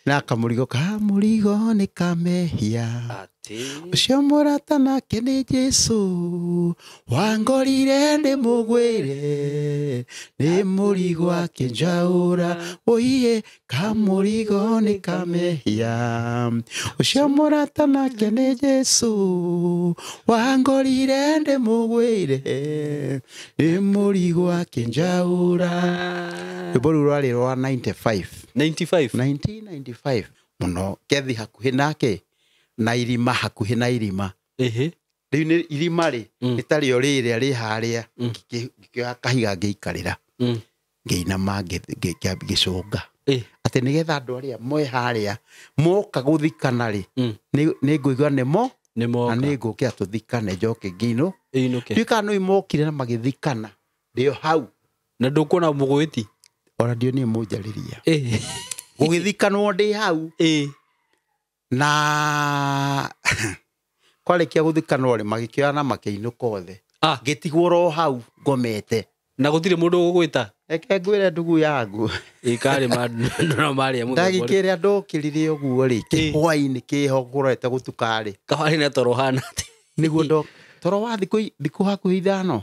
na kamurigo ni kamehia ucio murata nake ni Jesu wangorire ndi mugwire ni murigo akinjaura oiye kamurigo ni kamehia ucio murata nake ni Jesu wangorire ndi mugwire ni murigo akinjaura Iboru rwari rwa 1995 muno kethi hakuhi nake na irima hakuhi na irima riu ni irima ri ritari orire ri haria kahiga ngiikarira ngiinama ngicunga ati nigetha andu aria moe haria moka guthikana ri ni nguigwa nimo na ni ngukia tuthikane njoke ngino ndika no imokire na magithikana ndio hau na ndukuona mugwiti ora ndio ni mujariria gugithikanwo ndi hau na kwalekia guthikanwo ri magikioya na makiinuka othe gitigwo ro hau ngomete na gutire mundu gugwita eke ngwire ndugu yangu ikari mandona maria muthoko ndagikire ndokirire uguo ri kihwaini kiho kurete gutukari kawari na toro hana niguo ndo toro wa thiku hakuhi ithano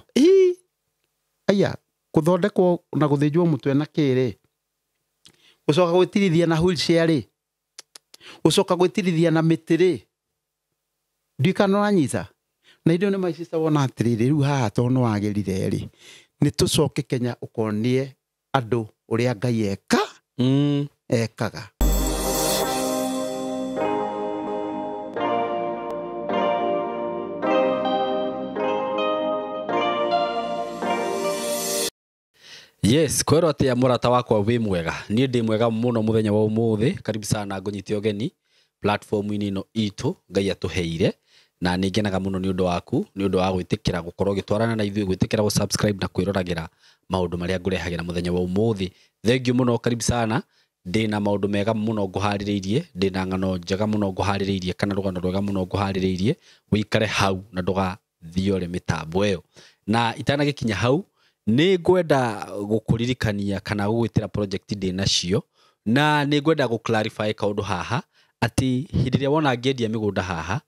aya kuthondekwo na guthinjwo mutwe na kiri ucoka gwitirithia na wheelchair ri ucoka gwitirithia na mitiri ndikano anyita na indo ni my sister wona atiriri riu haha to no agerire ri ni tucoke Kenya ukonie andu uria Ngai ekaga Yes, kwero atia murata wakwa wi mwega ni ndi mwega muno muthenya wa umuthi karibu sana ngunyite ogeni platform ini no itu Ngai atuheire na ningenaga muno ni undu waku ni undu wa gwitikira gukorwo gitwarana na ithui gwitikira go subscribe na kwiroragira maundu maria ngurehagira muthenya wa umuthi thengiu muno karibu sana ndina maundu mega muno nguhaririirie ndina ngano njega muno nguhaririirie kana rugano rwega muno nguhaririirie wikare hau na nduga thiore mitambo iyo na itana gikinya hau ni ngwenda gukuririkania kana gugwitira project ndi nacio na ni ngwenda guclarify kaundu haha ati hindiria wona ngendia migunda haha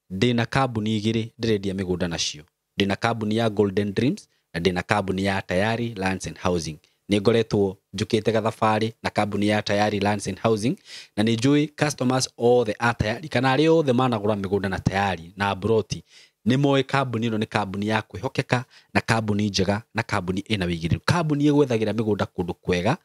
ndina kambuni igiri ndirendia migunda nacio ndina kambuni ya Golden Dreams na ndina kambuni ya Tayari Lands and Housing ni ngoretwo njukite gathabari na kambuni ya Tayari Lands and Housing na ni njui customers all the Tayari kana ari othe managura migunda na Tayari na broti ni moe kambuni no ni kambuni ya kwihokeka na kambuni njega na kambuni ina wigiriru kambuni igwethagira migunda kundu kwega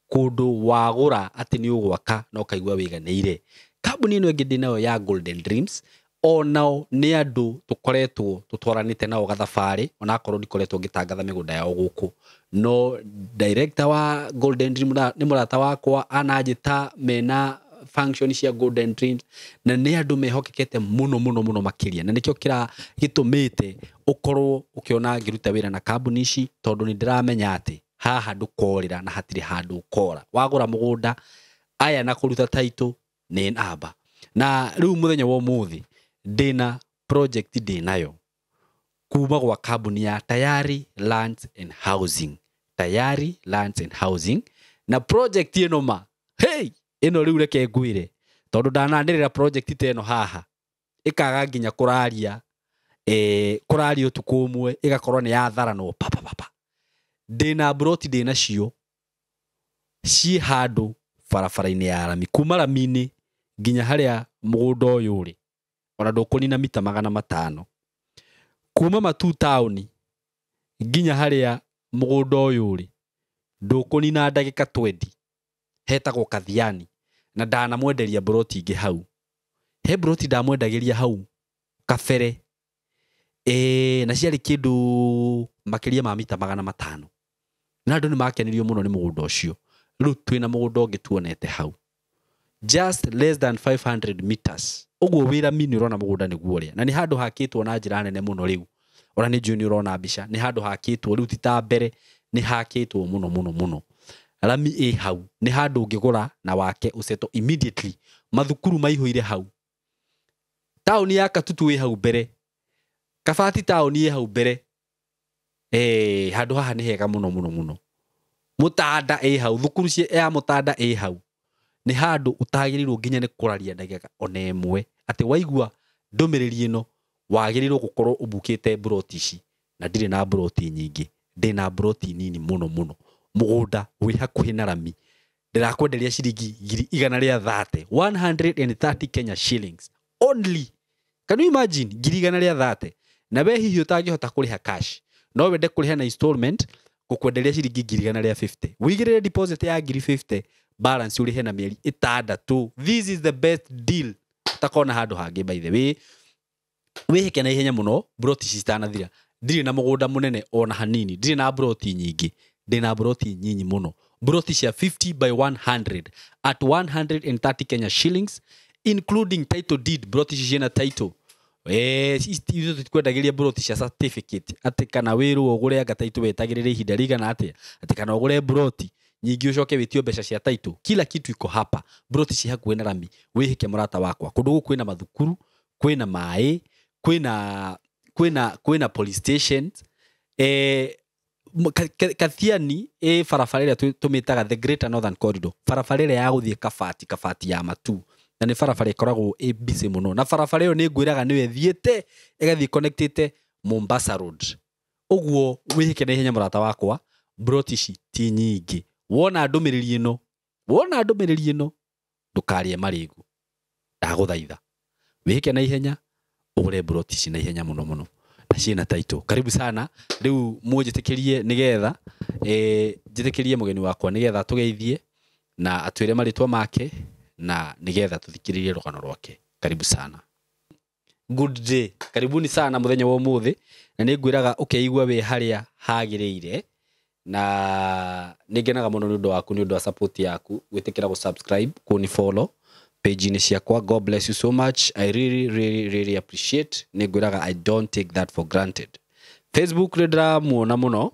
kundu wagura ati ni ugwaka no kaigwa wiganeire kambuni ino ingi ndinayo ya Golden Dreams onao ni andu tukoretwo tutwaranite nao gathabari ona akorwo ndikoretwo ngitangatha migunda yao guku no director wa Golden Dreams ni murata wakwa anajita mena function cia Golden Dreams na ni andu mehokekete muno makiria na nikio kira gitumite ukorwo ukiona ngiruta wira na kambuni ici tondu ni ndiramenya ati haha ndukorira na hatiri handu ukora wagura mugunda aya na kuruta title ni namba na riu muthenya wa umuthi ndina project ndinayo kuma gwa kambuni ya Tayari Lands and Housing Tayari Lands and Housing na project ino ma ino riu reke ngwire tondu ndanandirira project teno haha ikaga nginya kuraria utuku umwe igakorwo ni yathara no papa ndina broti ndina cio ci handu barabara-ini ya rami kuma rami-ini nginya haria mugunda uyu ri ona ndukunina mita 500 kuma Matu town nginya haria mugunda uyu ri ndukunina ndagika 20 hetagwo Kathiani na ndana mwenderia broti ingi hau he broti ndamwendagiria hau kabere na ciari kindu makiria ma mita 500 na andu ni makenirio muno ni mugunda ucio riu twina mugunda ungi tuonete hau just less than 500 meters uguo wira mini urona mugunda ni guoria na ni handu hakitwo na njira nene muno riu ora ni junior urona mbica ni handu hakitwo riu tita mbere ni hakitwo muno rami hau ni handu ungigura na wake useto immediately mathukuru maihuire hau town ya Katutu hau mbere Kabati town hau mbere handu haha ni hega muno Mutada hau thukuru cia ya Mutada hau nĩ handũ ũtagĩrĩirwo nginya nĩ kũraria ndagĩka ona ĩmwe atĩ waigua ndũmĩrĩri ĩno wagĩrĩirwo gũkorwo ũbukĩte broti ici na ndirĩ na broti nyingĩ ndĩna broti nini mũno mũgũnda wĩ hakuhĩ na rami ndirakwenderia ciringi 130 130 Kenya shillings only. Can you imagine 130 na we hihi ũtangĩhota kũrĩha cash no wende kũrĩha na installment gũkwenderia ciringi 150 wĩigĩrĩre deposit ya 50 balance ũrĩhe na mĩeri 6. This is the best deal utakona handũ hangĩ. By the way wĩhĩke na ihenya mũno broti citanathira. Ndirĩ na mũgũnda mũnene ona hanini, ndirĩ na broti nyingĩ, ndĩna broti nyinyi mũno, broti cia 50 by 100 at 130 Kenya shillings including title deed. Broti ciena title ithu tutikwendagĩria broti cia certificate atĩ kana wĩrwo ũgũre anga title wetagĩrĩre ihinda rigana atĩa atĩ kana ũgũre broti nyingi ucoke wĩtio mbeca cia title. Kila kitu iko hapa. Broti ci hakuhĩ na rami. Wĩhĩke mũrata wakwa. Kũndũ gũkũ kwĩna mathukuru, kwĩna maĩ, kwĩna police stations. Kathiani barabara ĩrĩa tũmĩtaga the Greater Northern Corridor, barabara ĩrĩa ya gũthiĩ kabati ya matu, na nĩ barabara ĩkoragwo busy mũno, na barabara ĩyo nĩ ngwĩraga nĩwe thiĩte ĩgathiĩ connectĩte Mombasa Road. Ũguo wĩhĩke na ihenya mũrata wakwa, broti ici ti nyingĩ. Wona ndũmĩrĩri ĩno ndũkarie marĩgu, ndagũthaitha wĩhĩke na ihenya ũgũre broti ici na ihenya mũno na ciena title. Karibu sana. Rĩu mũnjĩtĩkĩrie nĩgetha njĩtĩkĩrie mũgeni wakwa nĩgetha tũgeithie na atwĩre marĩtwa make na nĩgetha tũthikĩrĩrie rũgano rwake. Karibu sana. Good day. Karibuni sana mũthenya wa ũmũthĩ, na nĩngwĩraga ũkeigua wĩ harĩa hagĩrĩire, na nĩngenaga mũno nĩ ũndũ waku, nĩ ũndũ wa support yaku, gwĩtĩkĩra gũ-subscribe, kũni-follow page-inĩ ciakwa. God bless you so much. I really appreciate. Nĩngwĩraga I don't take that for granted. Facebook ndĩramuona mũno,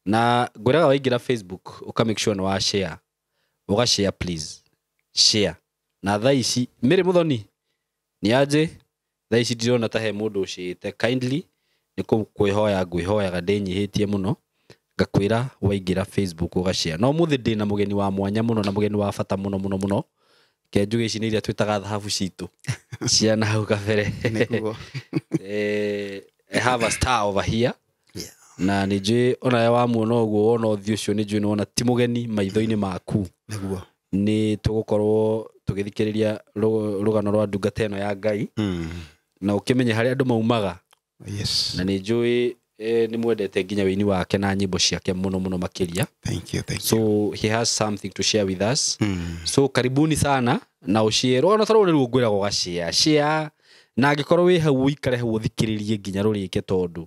na ngwĩraga waingĩra Facebook ũka make sure nĩ share. Ũga share please. Share. Na thaa ici Mary Muthoni ni aje? Thaa ici ndirona ta he mũndũ ũcĩte. Kindly nĩkũkwĩhoya ngwĩhoyaga ndĩnyihĩtie mũno, ngakwĩra waingĩra Facebook ũga share. No mũthĩ ndĩna mũgeni wa mwanya mũno na mũgeni wa bata mũno. Kenjuge ici nĩ iria twĩtaga thahabu citũ cia na hau kabere. I have a star over here. Yeah. Na nĩnjũĩ ona ya wamuona ũguo, wona ũthiũ ũcio nĩnjũĩ nĩ wona ti mũgeni maitho-inĩ maku. Nĩguo Nĩ tũgũkorwo tũgĩthikĩrĩria rũgano rwa ndungata ĩno ya Ngai, na ũkĩmenye harĩa andũ maumaga. Yes. Na nĩnjũĩ nĩ mwendete nginya wĩini wake na nyĩmbo ciake mũno makĩria. Thank you. So he has something to share with us. So karibuni sana na ushare. Ona tarwo nĩruo ngwĩraga share na angĩkorwo wĩ hau ũikare hau ũthikĩrĩrie nginya rũrĩke, tondũ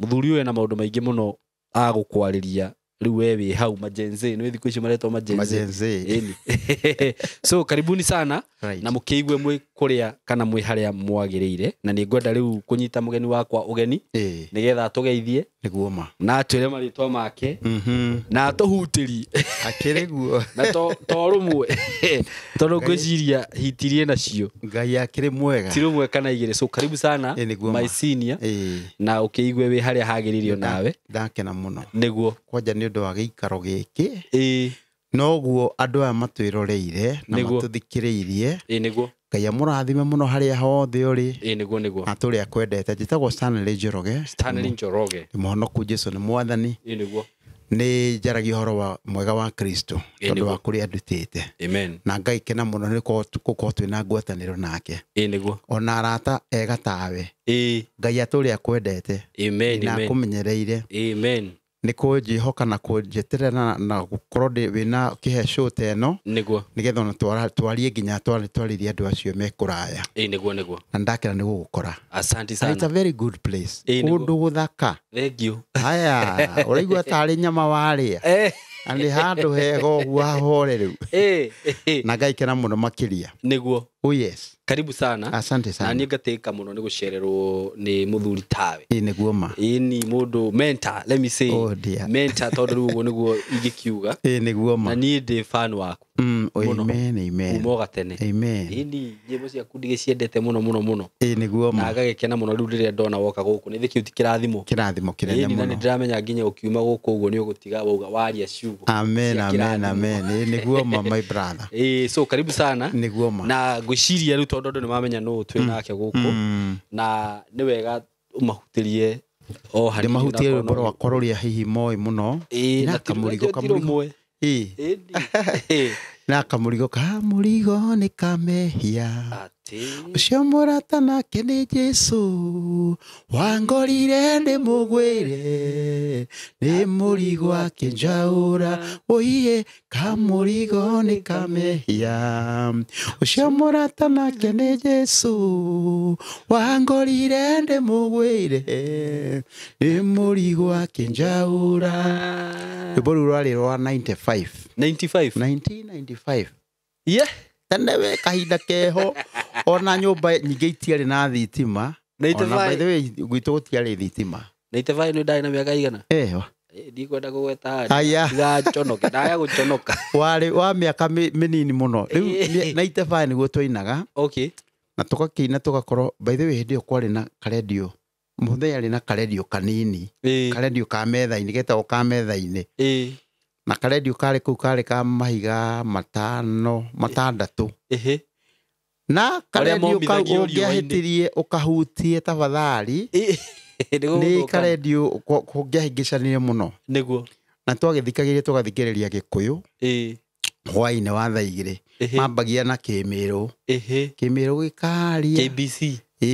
mũthuri ũyũ ena maũndũ maingĩ mũno agũkwarĩria. Rĩu we wĩ hau majenzi, nĩ thikũ ici maretwo majenzi. So karibuni sana. Right. Na mũkĩigue mwĩ kũrĩa kana mwĩ harĩa mwagĩrĩire, na nĩ ngwenda rĩu kũnyita mũgeni wakwa ũgeni nĩgetha tũgeithie nĩguo ma na twĩre marĩtwa make na tũhutĩrie akĩrĩ guo na torũmwe tondũ ngwĩciria hitirie nacio. Ngai akĩrĩ mwega, ti rũmwe kana igĩrĩ. So karibu sana my senior, na ũkĩigue wĩ harĩa hagĩrĩirio nawe. Ndakena mũno nĩguo kwanja nĩ ũndũ wa gĩikaro gĩkĩ. Noguo andũ aya matwĩroreire na matũthikĩrĩirie. Nĩguo Ngai amũrathime mũno harĩa hothe ũrĩ. Nĩguo na tũrĩa kwendete. Njĩtagwo Stanley Njoroge. Nĩ mũhonoku Jesũ nĩ mwathani. Nĩguo nĩ njaragia ũhoro mwega wa Kristo tondũ wa kũrĩa andutĩte. Amen. Na Ngai kena mũno nĩ gũkorwo twĩna ngwatanĩro nake. Nĩguo ona arata ega tawe. Ngai atũrĩa akwendete. Amen. Na akũmenyereire. Amen. Nĩ kũnjĩhoka na kũnjeterera na gũkorwo wĩna kĩhe show ta ĩno, nĩguo nĩgetha ona twarie nginya twarĩrie andũ acio me kũraya. Nĩguo Na ndakena nĩ gũgũkora. Asante sana. It's a very good place. Kũndũ gũthaka. Thank you. Haya, ũraigua tarĩ nyama warĩa. Na nĩ handũ hega ũguo hahore rĩu. Na Ngai kena mũno makĩria. Nĩguo. Oh yes. Karibu sana. Asante sana. Na niĩ ngatĩka mũno nĩ gũcererwo nĩ mũthuri tawe. Nĩguo ma. Ni mũndũ mentor, let me say. Oh dear. Mentor tondũ rĩu ũguo nĩguo ingĩkiuga. Nĩguo ma. Na niĩ ndĩ fan waku. Amen, amen. Umoga tene. Amen. Ini nyimbo cia kundi ciendete muno. Niguo ma. Na agagikena muno riu riria ndona woka guku ni thiki kirathimo. Kirathimo kinene muno. Na ndiramenya nginya ukiuma guku uguo ni ugutiga wauga waria ciugo. Amen, amen. Niguo ma, my brother. So karibu sana. Niguo ma. Na ngwiciria riu tondu ni mamenya no twi nake guku. Na ni wega umahutirie hari mahutirie rwimbo rwakwa ruria hihi moi muno na kamurigo na kamurigo ni kamehia ucio murata nake ni Jesu wangorire ndi mugwire ni murigo akinjaura oiye kamurigo ni kamehia ucio murata nake ni Jesu wangorire ndi mugwire ni murigo akinjaura rwimbo ruru rwari rwa 1995 yeah tene we kahinda keho ona nyumba nyingi itiari na thitima ona by the way gwitu gutiari thitima 95 ni ndai na miaka igana ndikwenda kugweta hari igachonoke ndaya guchonoka wari wa miaka minini muno riu 95 niguo twainaga na tugakiina tugakorwo by the way ndio kwari na karedio muthe yari na karedio kanini karedio ka metha-ini getagwo ka metha-ini na karedio kari kuu kari ka mahiga matandatu na karedio kau ungiahitirie ukahutie tafadhali ni karedio kungiahingicanirie muno niguo na twagithikagiria tugathikiriria Gikuyu hwaine wa thaa igiri mambagia na Kimiru gikaria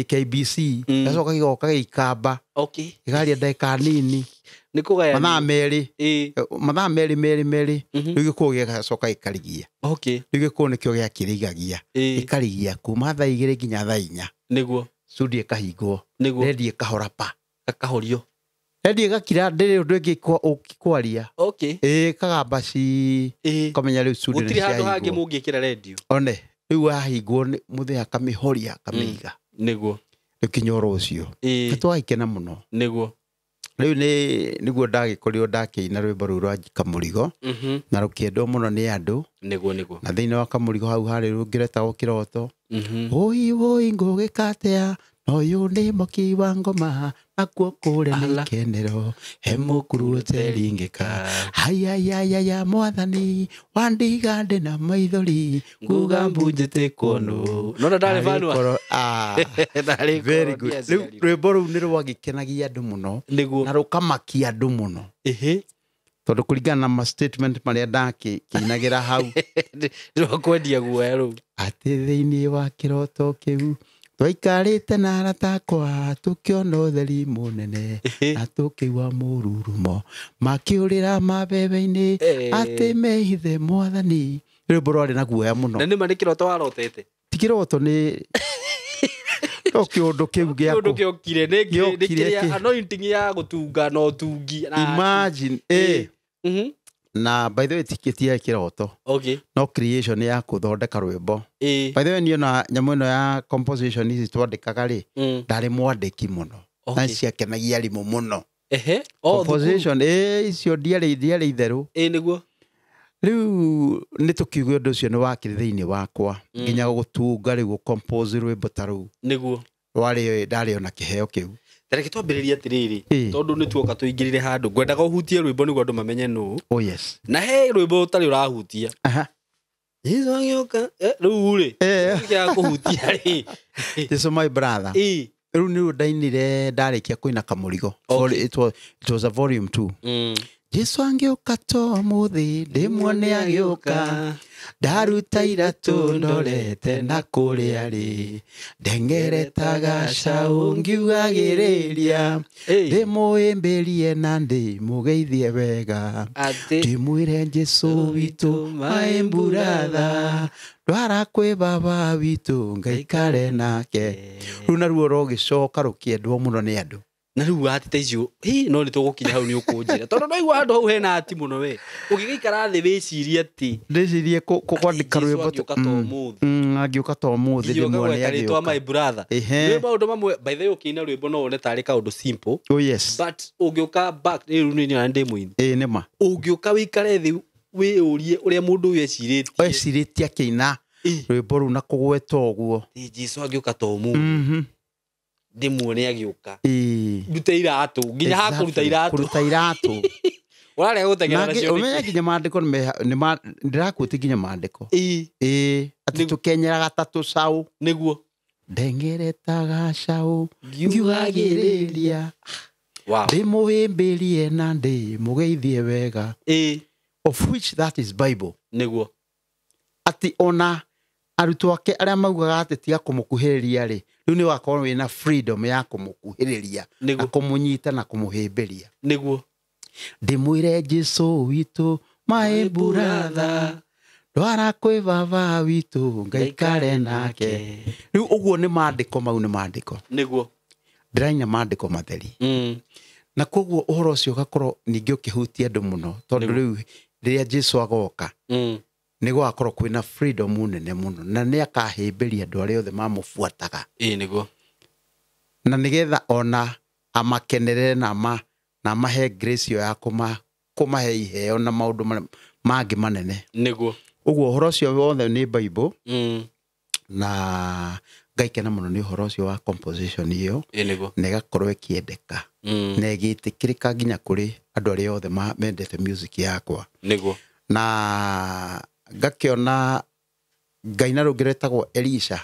KBC gacoka gigoka gikamba gigaria ndeka nini nikugaya mathaa meri riu Gikuyu gigacoka gikarigia riu Gikuyu nikio giakirigagia gikarigia kuma thaa igiri nginya thaa 4 niguo studio ikahingwo redio ikahora pa akahorio redio igakira ndiri undu ingi ukikwaria kagamba ci kamenya riu studio gutiri handu hangi mungikira redio one riu ahingwo muthea kamihoria kamiiga niguo ikinyoro ucio twagikena muno niguo riu niguo ndagikorio ndakiina rwimbo ruru rwa Kamurigo na rukiendwo muno ni andu niguo na thiini wa Kamurigo hau hari rungiretagwo Kiroto woi ngugikatea noyu ni moki wa ngoma nakuo kure ni kenero he mukuru teringika hayayaya mwathani wandigande na maithori kuga mbunjite kono no ndari vanwa very good rwimbo ruru ni rwagikenagia andu muno na rukamakia andu muno tondu kuringana na statement maria ndakinagira hau ndikwendia guoya riu ati thiini wa Kiroto kiu twaikarite na arata akwa tukiona utheri munene na tukiigua mururumo makiurira mabebe-ini ati mehithe mwathani rwimbo rwari na guoya muno na nima ni Kiroto warotete ti Kiroto ni kiundu kiu giaku kiundu kiokire ni kiria anointing ya gutunga no tungi imagine na by the way tikitia Kiroto no creation ya kuthondeka rwimbo by the way niyo na nyamu ino ya composition ici twandikaga ri ndari mwandiki muno na ciakenagia rimu muno composition icio ndiari itheru niguo riu ni tukiuga undu ucio ni wakiri thiini wakwa nginya gutunga riu compose rwimbo ta ru niguo wari ndari ona kiheo kiu tareke twambiriria atiriri tondu ni tuoka tuingirire handu ngwendaga uhutie rwimbo niguo andu mamenye no yes na he rwimbo utari urahutia Yesu agioka riu ri ya kuhutia ri Yesu my brother riu ni ndainire ndarikia kuina Kamurigo it was a volume 2 Yesu angioka to muthi ndimwone agioka ndaruta iratu ndorete na kuria ri ndengeretaga cau ngiugagiriria ndimwimbirie na ndimugeithie wega ndimwire Jesu witu my brother ndwara kwi baba witu ngaikare nake riu naruo rogicoka rukiendwo muno ni andu na riu atite icio no ni tugukinya hau ni ukunjira tondu no igwa handu hau hena ati muno we ugigikara thi wicirie ati ndicirie kwandika rwimbo agioka to muthi ndimwone agioka my brother ni maundu mamwe by the way ukina rwimbo no one tari kaundu simple yes but ugioka back riu ni ndi muini nima ugioka wikare thi we urie uria mundu uyu eciritie eciritie akĩina rwĩmbo rũu na kũgweta ũguo Jesu agĩũka ta ũmũthĩ ndĩmuone agĩũka ndute iratũ nginya hakũruta iratũ kũruta iratũ ũrarĩa gũteng'era nacio ũmenye nginya maandĩko ndĩrakuĩte nginya maandĩko atĩ tũkenyeraga ta tũcaũ nĩguo ndengeretaga caũ ngiugagĩrĩria ndĩmũhĩmbĩrie na ndĩmũgeithie wega of which that is Bible nĩguo ati ona arutwo ake arĩa maugaga atĩ tiga kũmũkuhĩrĩria rĩ rĩu nĩ wakorwo wĩna freedom ya kũmũkuhĩrĩria na kũmũnyita na kũmũhĩmbĩria nĩguo ndĩmwĩre Jesũ witũ my brother ndwara kwĩ baba witũ ngaikare nake rĩu ũguo nĩ maandĩko mau nĩ maandĩko nĩguo ndĩraina maandĩko matheri na koguo ũhoro ũcio ũgakorwo ningĩ ũkĩhutia andũ mũno tondũ rĩu rĩrĩa Jesũ agoka nĩ gwakorwo kwĩna freedom nene mũno na nĩ akahĩmbĩria andũ arĩa othe mamũbuataga nĩguo na nĩgetha ona amakenerere na mahe grace ya kũmahe iheo na maũndũ mangĩ manene nĩguo ũguo ũhoro ũcio wothe nĩ Bible na ngaikena mũno nĩ ũhoro ũcio wa composition ĩyo na ĩgakorwo ĩkĩendeka na ĩgĩtĩkĩrĩka nginya kũrĩ andũ arĩa othe mendete music yakwa nĩguo na ngakĩona Ngai na rũngĩ rwĩtagwo Elisha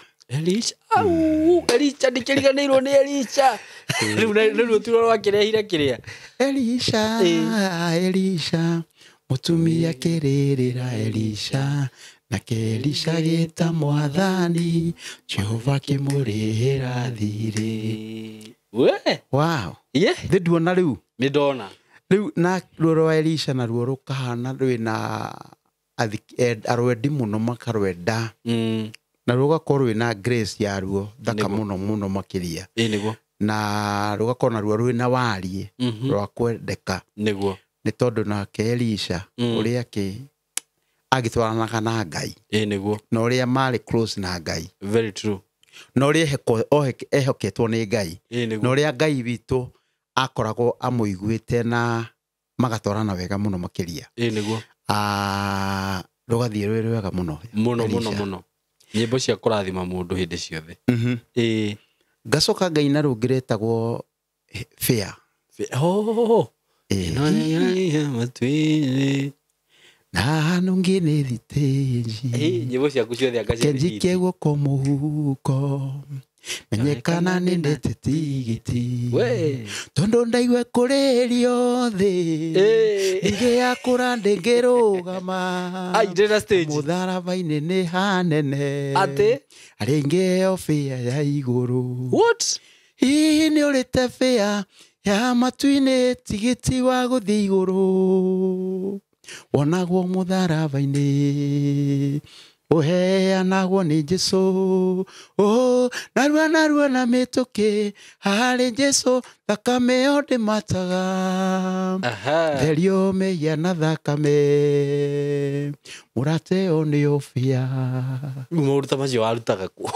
ndikĩriganĩirwo nĩ Elisha rĩu turo rwakĩrehire kĩrĩa Elisha mũtumia kĩrĩrĩra Elisha nake Elisha gĩta mwathani Jehova kĩmũrĩhĩra thirĩ wow ndĩnduona rĩu nĩndona rĩu na ruo rwa Elisha na ruo rũkahana rwĩna arwendi mũno makarwenda na rũgakorwo rwĩna grace ya ruo thaka mũno makĩria na rũgakorwo na ruo rwĩna wariĩ rwa kwendeka nĩguo nĩ tondũ nake Elisha ũrĩa agĩtwaranaga na Ngai nĩguo na ũrĩa marĩ close na Ngai very true na ũrĩa ehoketwo nĩ Ngai na ũrĩa Ngai witũ akoragwo amũiguĩte na magatwarana wega mũno makĩria nĩguo rũgathiĩ rwega mũno nyĩmbo cia kũrathima mũndũ hĩndĩ ciothe ngacoka Ngai na rũngĩ rwĩtagwo Fear na nũngĩ nĩ thitĩnji nyĩmbo ciaku ciothe kenjike guoko mũhuko menyekana nĩ ndete tigiti tondũ ndaigua kũrĩrio thĩ ingĩakũra ndĩngĩrũgama mũtharaba-inĩ nĩ hanene arĩa ingĩheo Fear ya igũrũ hihi nĩ ũrĩte Fear ya matu-inĩ tigiti wa gũthiĩ igũrũ wonagwo mũtharaba-inĩ ũheanagwo nĩ Jesũ narua na mĩtũkĩ harĩ Jesũ thakame yo ndĩmataga therio mehia na thakame mũrate o nĩyo Fear maũndũ macio warutaga kuo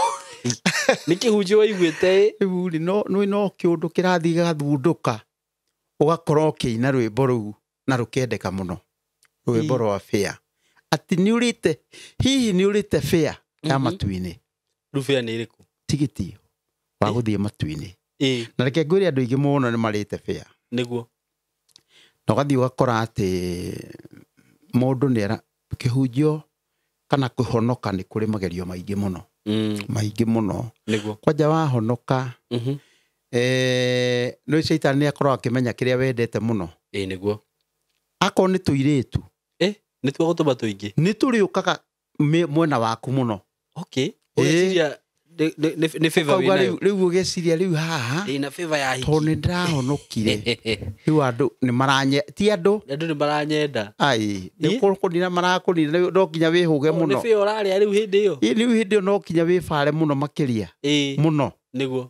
nĩ kĩhunjio waiguĩte no kĩũndũ kĩrathiĩ gĩgathundũka ũgakorwo ũkĩina rwĩmbo rũu na rũkendeka mũno rwĩmbo rwa Fear ati hihi nĩ ũrĩte Fear ya matu-inĩ rĩu Fear nĩ ĩrĩkũ tigiti wa gũthiĩ matu-inĩ na reke ngwĩre andũ aingĩ mũno nĩ marĩte Fear nĩguo na ũgathiĩ ũgakora atĩ mũndũ nĩ kĩhunjio kana kũhonoka nĩ kũrĩ magerio maingĩ mũno kwanja wahonoka nĩ Shaitani nĩ akorwo akĩmenya kĩrĩa wendete mũno nĩguo akorwo nĩ tũirĩtu nĩ twagũtũma tũingĩ nĩ tũrĩũkaga mwena waku mũno ũgeciria nĩ favor wĩnayo rĩu ũgeciria rĩu haha ĩna favor ya hiki tondũ nĩ ndĩrahonokire rĩu andũ ti andũ nĩ maranyenda nĩ kũnina marakũnina no nginya wĩhũge mũno nĩ Fear ũrarĩa rĩu hĩndĩ ĩyo no nginya wĩbare mũno makĩria mũno nĩguo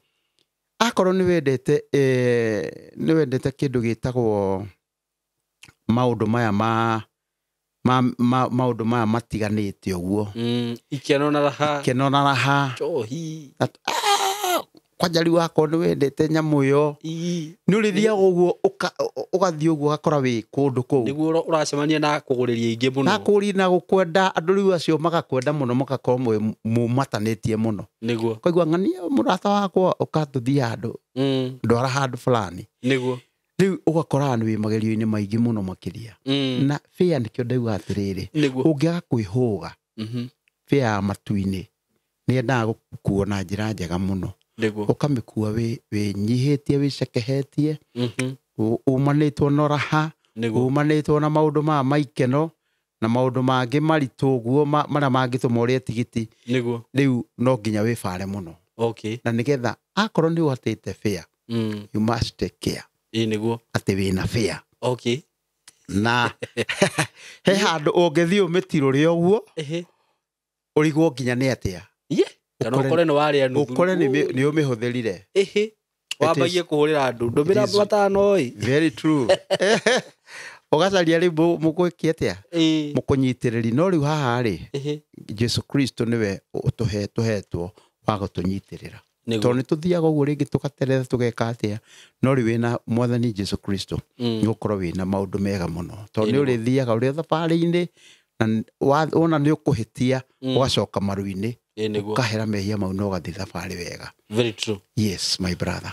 akorwo nĩ wendete kĩndũ gĩtagwo maũndũ maya matiganĩte ũguo ikeno na raha njohi kwanja riu wako ni wendete nyamu yo ni urithia uguo ugathii uguo gakora wi kundu ku niguo uracemania na kuguriria ingi muno na kuri na gukwenda andu riu acio magakwenda muno magakorwo mumatanitie muno niguo koigua ng'ania murata wakwa ukatuthia andu ndwara handu fulani niguo riu ugakora ni wi magerio-ini maingi muno makiria na fear nikio ndauga atiriri ungiaga kwihuga fear ya matu-ini ni endaga gukuona njira njega muno ukamikua wi nyihitie wicekehetie umanitwo na raha umanitwo na maundu ma maikeno na maundu mangi maritu guo maria mangituma urie tigiti riu no nginya wibare muno na nigetha akorwo ni watite fear you must take care niguo ati wina fear na he handu ungithii umitiro ri uguo urigwo nginya ni atia kana ukore ni waria nuthu ukore ni umihũthĩrire wambagie kuhurira andu ndumira matano very true ugacaria riu mugwiki atia mukunyitiriri no riu haha ri Jesu Kristo niwe utuhetwo wa gutunyitirira to ni tuthiaga uguo ringi tugaterera tugeka atia no riu wina mwathani Jesu Kristo ni ukorwo wina maundu mega muno to ni urithiaga uri thabari-ini na wona ni ukuhitia ugacoka maru-ini ukahera mehia mau no gathi thabari wega very true yes my brother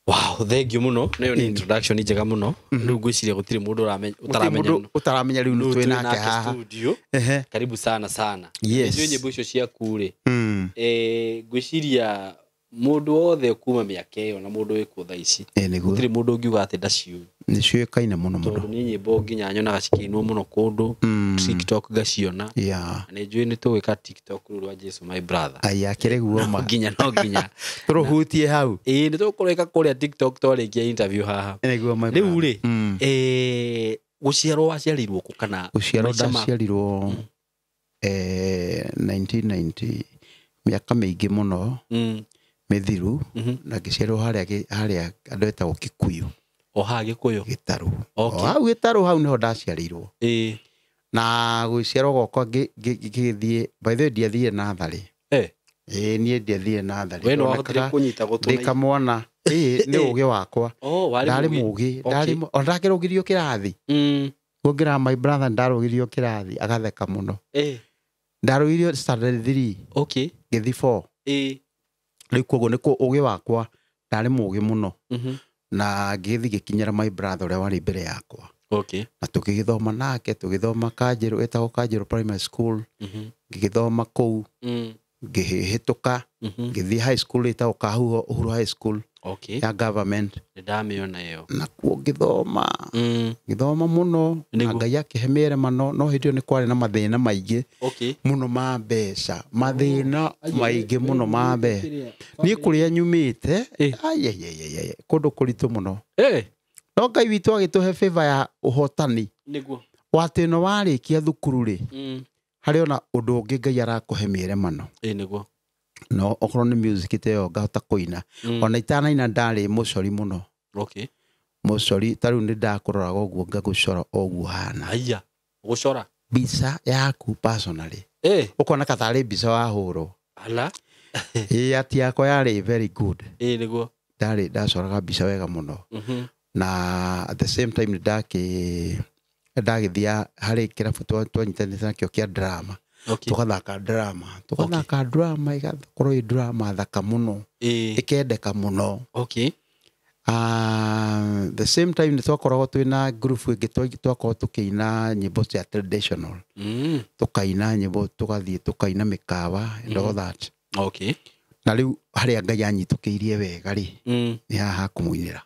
wow thank you muno nayo ni introduction njega muno riu ngwiciria gutiri mundu utaramenya riu ni twi nake haha karibu sana yes ndio nyimbo icio ciaku ri ngwiciria mundu wothe kuma miaka iyo na mundu wi ku tha ici gutiri mundu ungiuga ati ndaciu ni ciukaine muno tondu ni nyimbo nginya nyonaga cikiinwo muno kundu TikTok gaciona ni njui ni tuwika TikTok rwa Jesu my brother akire guo ma nginya turuhutie hau ni tukureka kuria TikTok twarikia interview haha riu ri guciarwo waciarirwo ku kana guciarwo ndaciarirwo 1990 miaka mingi muno mithiru na ngiciarwo haria andu etagwo Kikuyu Gikuyu Gitaru hau Gitaru hau niho ndaciarirwo na guciarwo gokwa ngithie by the way ndiathire nathari nie ndiathire nathari we no wahotire kunyita gutuna ndikamwana ni ugi wakwa ndari mugi ndari ondakirugirio kirathi ngira my brother ndarugirio kirathi agatheka muno ndarugirio standard 3 ngithi 4 riu koguo niko ugi wakwa ndari mugi muno na ngithi gikinyira my brother uria wari mbere yakwa na tugithoma nake tugithoma Kanjiru etagwo Kanjiru primary school ngigithoma kou ngihituka ngithi high school etagwo Kahuho Uhuru high school ya government ndamiona yo na kuo ngithoma muno na Ngai akihemere mano no hindio ni kwari na mathina maingi muno ma mbeca mathina maingi muno ma mbeca ni kuria nyumite kundu kuritu muno no Ngai witu agituhe favor ya uhotani niguo wati no warikia thukuru ri hari ona undu ungi Ngai arakuhemere mano niguo no okorwo ni music teyo ngahota kuina ona itanaina ndari mucori muno mucori tariu ni ndakuroraga uguo ngagucora uguo hana aya gucora bica yaku personally ukona kathari bica wahurwo ala ati yakwa yari very good niguo ndari ndacoraga bica wega muno na at the same time ndagithia hari kirabu twanyitanite nakio kia drama tugathaka drama igakorwo i drama thaka muno ikendeka muno the same time ni twakoragwo twina group ingi twakoragwo tukiina nyimbo cia traditional tukaina nyimbo tugathie tukaina mikawa and all that na riu haria Ngai anyitukiirie wega ri ni haha kumuinira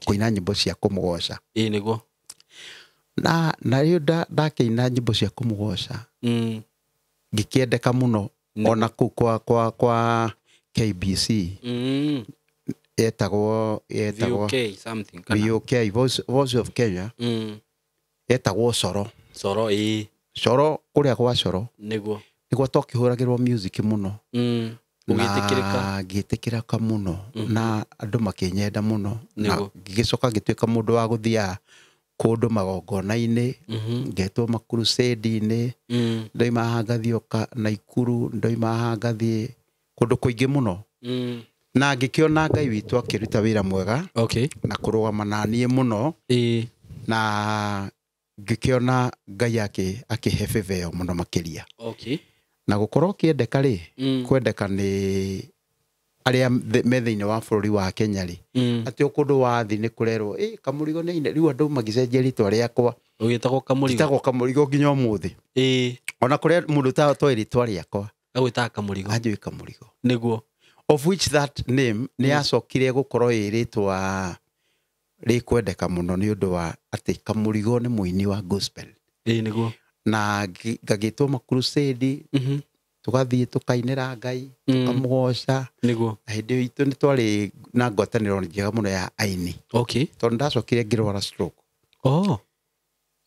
kuina nyimbo cia kumugoca niguo na riu ndakiina nyimbo cia kumugoca gikiendeka muno ona ku kwa KBC etagwo VOK something kana VOK Voice of Kenya etagwo Coro kuria kwa Coro niguo twakihuragirwo music muno gitikiraka muno na andu makinyenda muno na gigicoka gituika mundu wa guthia kundu magongona-ini ngetwo makurusedi-ini ndoima hangathioka Naikuru ndoima hangathie kundu kuingi muno na ngĩkĩona Ngai witũ akĩruta wĩra mwega na kũrũgama na niĩ mũno na ngĩkĩona Ngai akĩhe bĩbeo mũno makĩria na gũkorwo kĩendeka rĩ kwendeka nĩ arĩa me thĩinĩ wa bũrũri wa Kenya rĩ atĩ ũkũndũ wa thĩ nĩ kũrerwo Kamũrigo nĩ ine rĩu andũ magĩcenjia rĩtwa rĩakwa ũgĩtagwo Kamũrigo nginya ũmũthĩ ona kũrĩa mũndũ toĩ rĩtwa rĩakwa agwĩtaga Kamũrigo anjũĩ Kamũrigo nĩguo of which that name nĩ yacokire gũkorwo rĩtwa rĩkwendeka mũno nĩ ũndũ wa atĩ Kamũrigo nĩ mũini wa gospel nĩguo na ngagĩtwo makrusedi tugathiĩ tukainĩra Ngai tukamũgoca nĩguo hĩndĩ itũ nĩ twarĩ na ngwatanĩro njega mũno ya aini tondũ ndacokire ngĩrwara stroke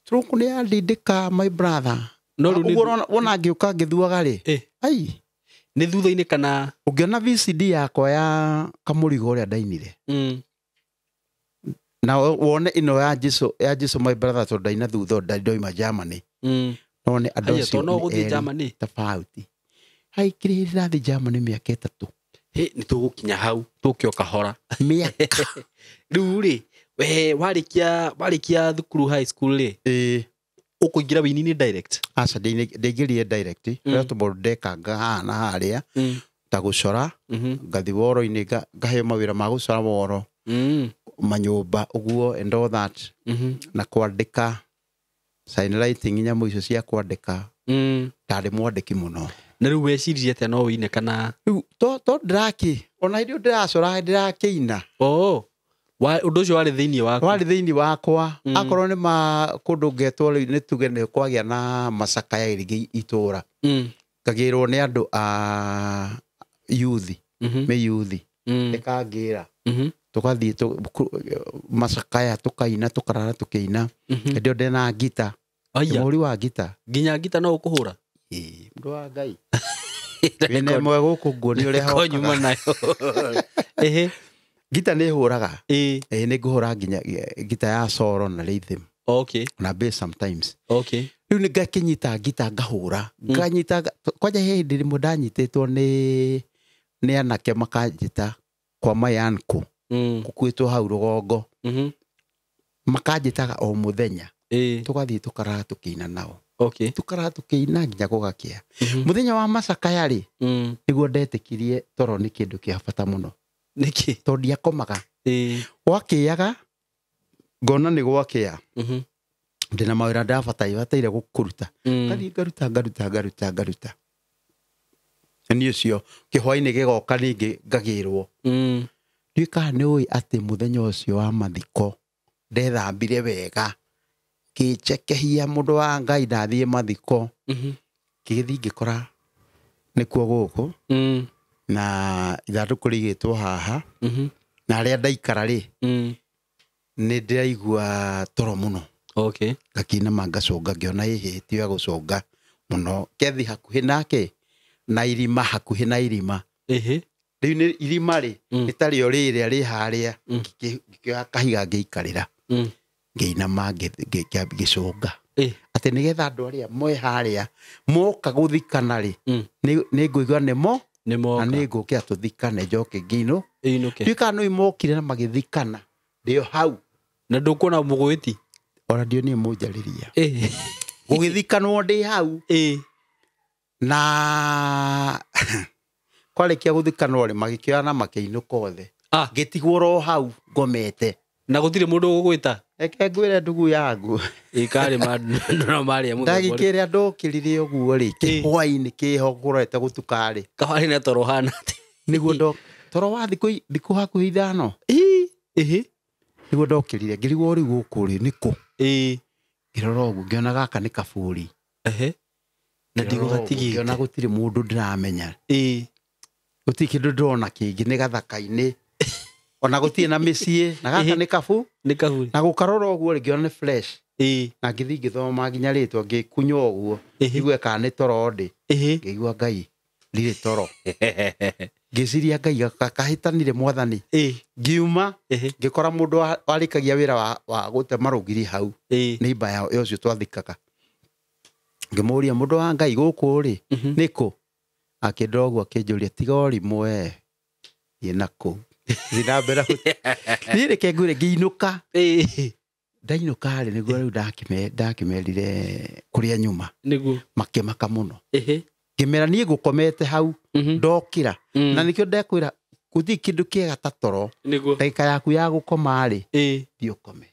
stroke nĩ yandindĩka my brother ũguo wona ngĩũka ngĩthuaga rĩ nĩ thutha-inĩ kana ũngĩona VCD yakwa ya Kamũrigo ũrĩa ndainire na wone ĩno ya Jesũ my brother tondũ ndaina thutha ndoima Germany no nĩ andũ acio tofauti kĩrĩ rathiĩ Germany mĩaka 3 nĩ tũgũkinya hau tũkĩo kahora mĩaka rĩu rĩ warĩkia thukuru high school rĩ ũkũingĩra wĩini-inĩ direct aca ndaingĩrire direct tondũ ndekanga haha na harĩa ta gũcora ngathi woro-inĩ ngaheo mawĩra ma gũcora woro manyũmba ũguo and all that na kwandĩka sign writing nyamũ icio cia kwandĩka ndarĩ mwandĩki mũno na rĩu wecirie atĩa no wĩine kana rĩu to ndĩraki ona hĩndĩ ndĩracora ndĩrakĩina ũndũ ũcio warĩ thĩinĩ wakwa akorwo nĩ kũndũ ngetwo rĩu nĩ tuge nĩ kwagĩa na macakaya rĩngĩ itũra ngagĩrwo nĩ andũ a yuthi me yuthi ĩkangĩra tugathiĩ macakaya tukaina tukarara tukĩina hĩndĩ ĩyo ndĩna ngita mũhũri wa ngita nginya ngita no ũkũhũra mũndũ wa Ngai wĩna ĩmwe gũkũ nguoni ũrĩa konyuma nayo ngita nĩ hũraga nĩ ngũhũra nginya ngita ya solo na rhythm na bass sometimes rĩu nĩ ngakĩnyita ngita ngahũra nganyita kwanja hĩndĩ rĩmwe ndanyitĩtwo nĩ anake makanjĩta kwa mayanku gũkuĩtwo hau rũgongo makanjĩtaga o mũthenya tugathiĩ tukarara tũkĩina nao tukarara tũkĩina nginya gũgakĩa mũthenya wa macakaya rĩ nĩguo ndetĩkirie toro nĩ kĩndũ kĩa bata mũno nĩkĩ tondũ ndiakomaga gwakĩaga ngona nĩ gwakĩa ndĩna mawĩra ndabataire gũkũruta ngathiĩ ngaruta nĩ ũcio kĩhwainĩ gĩgoka ningĩ ngagĩrwo nduĩkaga nĩ ũĩ atĩ mũthenya ũcio wa mathiko ndethambire wega ngĩchekehia mũndũ wa Ngai ndathiĩ mathiko ngĩgĩthiĩ ngĩkora nĩkuo gũkũ na ithandũkũ rĩigĩtwo haha na harĩa ndaikara rĩ nĩ ndĩraigua toro mũno ngakĩinama ngacũnga ngĩona hĩhĩtio ya gũcũnga mũno kethi hakuhĩ nake na irima hakuhĩ na irima rĩu nĩ irima rĩ rĩtarĩo rĩrĩa rĩ harĩa ngĩkĩoya kahiga ngĩikarĩra ngĩinama ngĩcũnga atĩ nĩgetha andũ arĩa moe harĩa moka gũthikana rĩ nĩ ngũigua nĩmo na nĩ ngũkĩra tũthikane njoke ngĩinũ nduĩkaga nĩ mokire na magĩthikana ndĩo hau na ndũkuona mũgwĩti ona ndio niĩ mũnjarĩria gũgĩthikanwo ndĩ hau na kwarĩkia gũthikanwo rĩ magĩkĩoya na makĩinũka othe ngĩtigwo ro hau ngomete na gũtirĩ mũndũ ũgũgwĩta reke ngwĩre ndugu yangu karĩ marĩa ndagĩkĩrĩa ndokĩrire ũguo rĩ kĩhwainĩ kĩho kũrete gũtukarĩ kawarĩ na toro hana nĩguo toro wa thikũ hakuhĩ ithano nĩguo ndokĩrire ngĩrigwo rĩu gũkũ rĩ nĩkũ ngĩrora ũguo ngĩona gaka nĩ kabũri na ndigũgatigĩte ngĩona gũtirĩ mũndũ ndĩramenya gũtirĩ kĩndũ ndĩrona kĩngĩ nĩ gathaka-inĩ ona gũtirĩ na mĩciĩ na gaka nĩ kabu na gũkarora ũguo rĩ ngĩona nĩ fresh na ngĩthiĩ ngĩthoma nginya rĩtwa ngĩkunywo ũguo nĩguo kana nĩ toro ndĩ ngĩigua Ngai ndirĩ toro ngĩciria Ngai kahĩtanire mwathani ngiuma ngĩkora mũndũ warĩkagia wĩra wa gũtema rũgiri hau nĩ imba ya ũcio twathikaga ngĩmũria mũndũ wa Ngai gũkũ rĩ nĩkũ akĩndora ũguo akĩnjũria tiga ũrimũ nako zinabera ni reke ngure ngiinuka ndainũka rĩ nĩguo rĩu ndakimerire kũrĩa nyuma nĩguo makĩmaka mũno ngĩmera niĩ ngũkomete hau ndokĩra na nĩkĩo ndekwĩra gũthiĩ kĩndũ kĩega ta toro ndagĩka yaku ya gũkoma rĩ thiĩ ũkome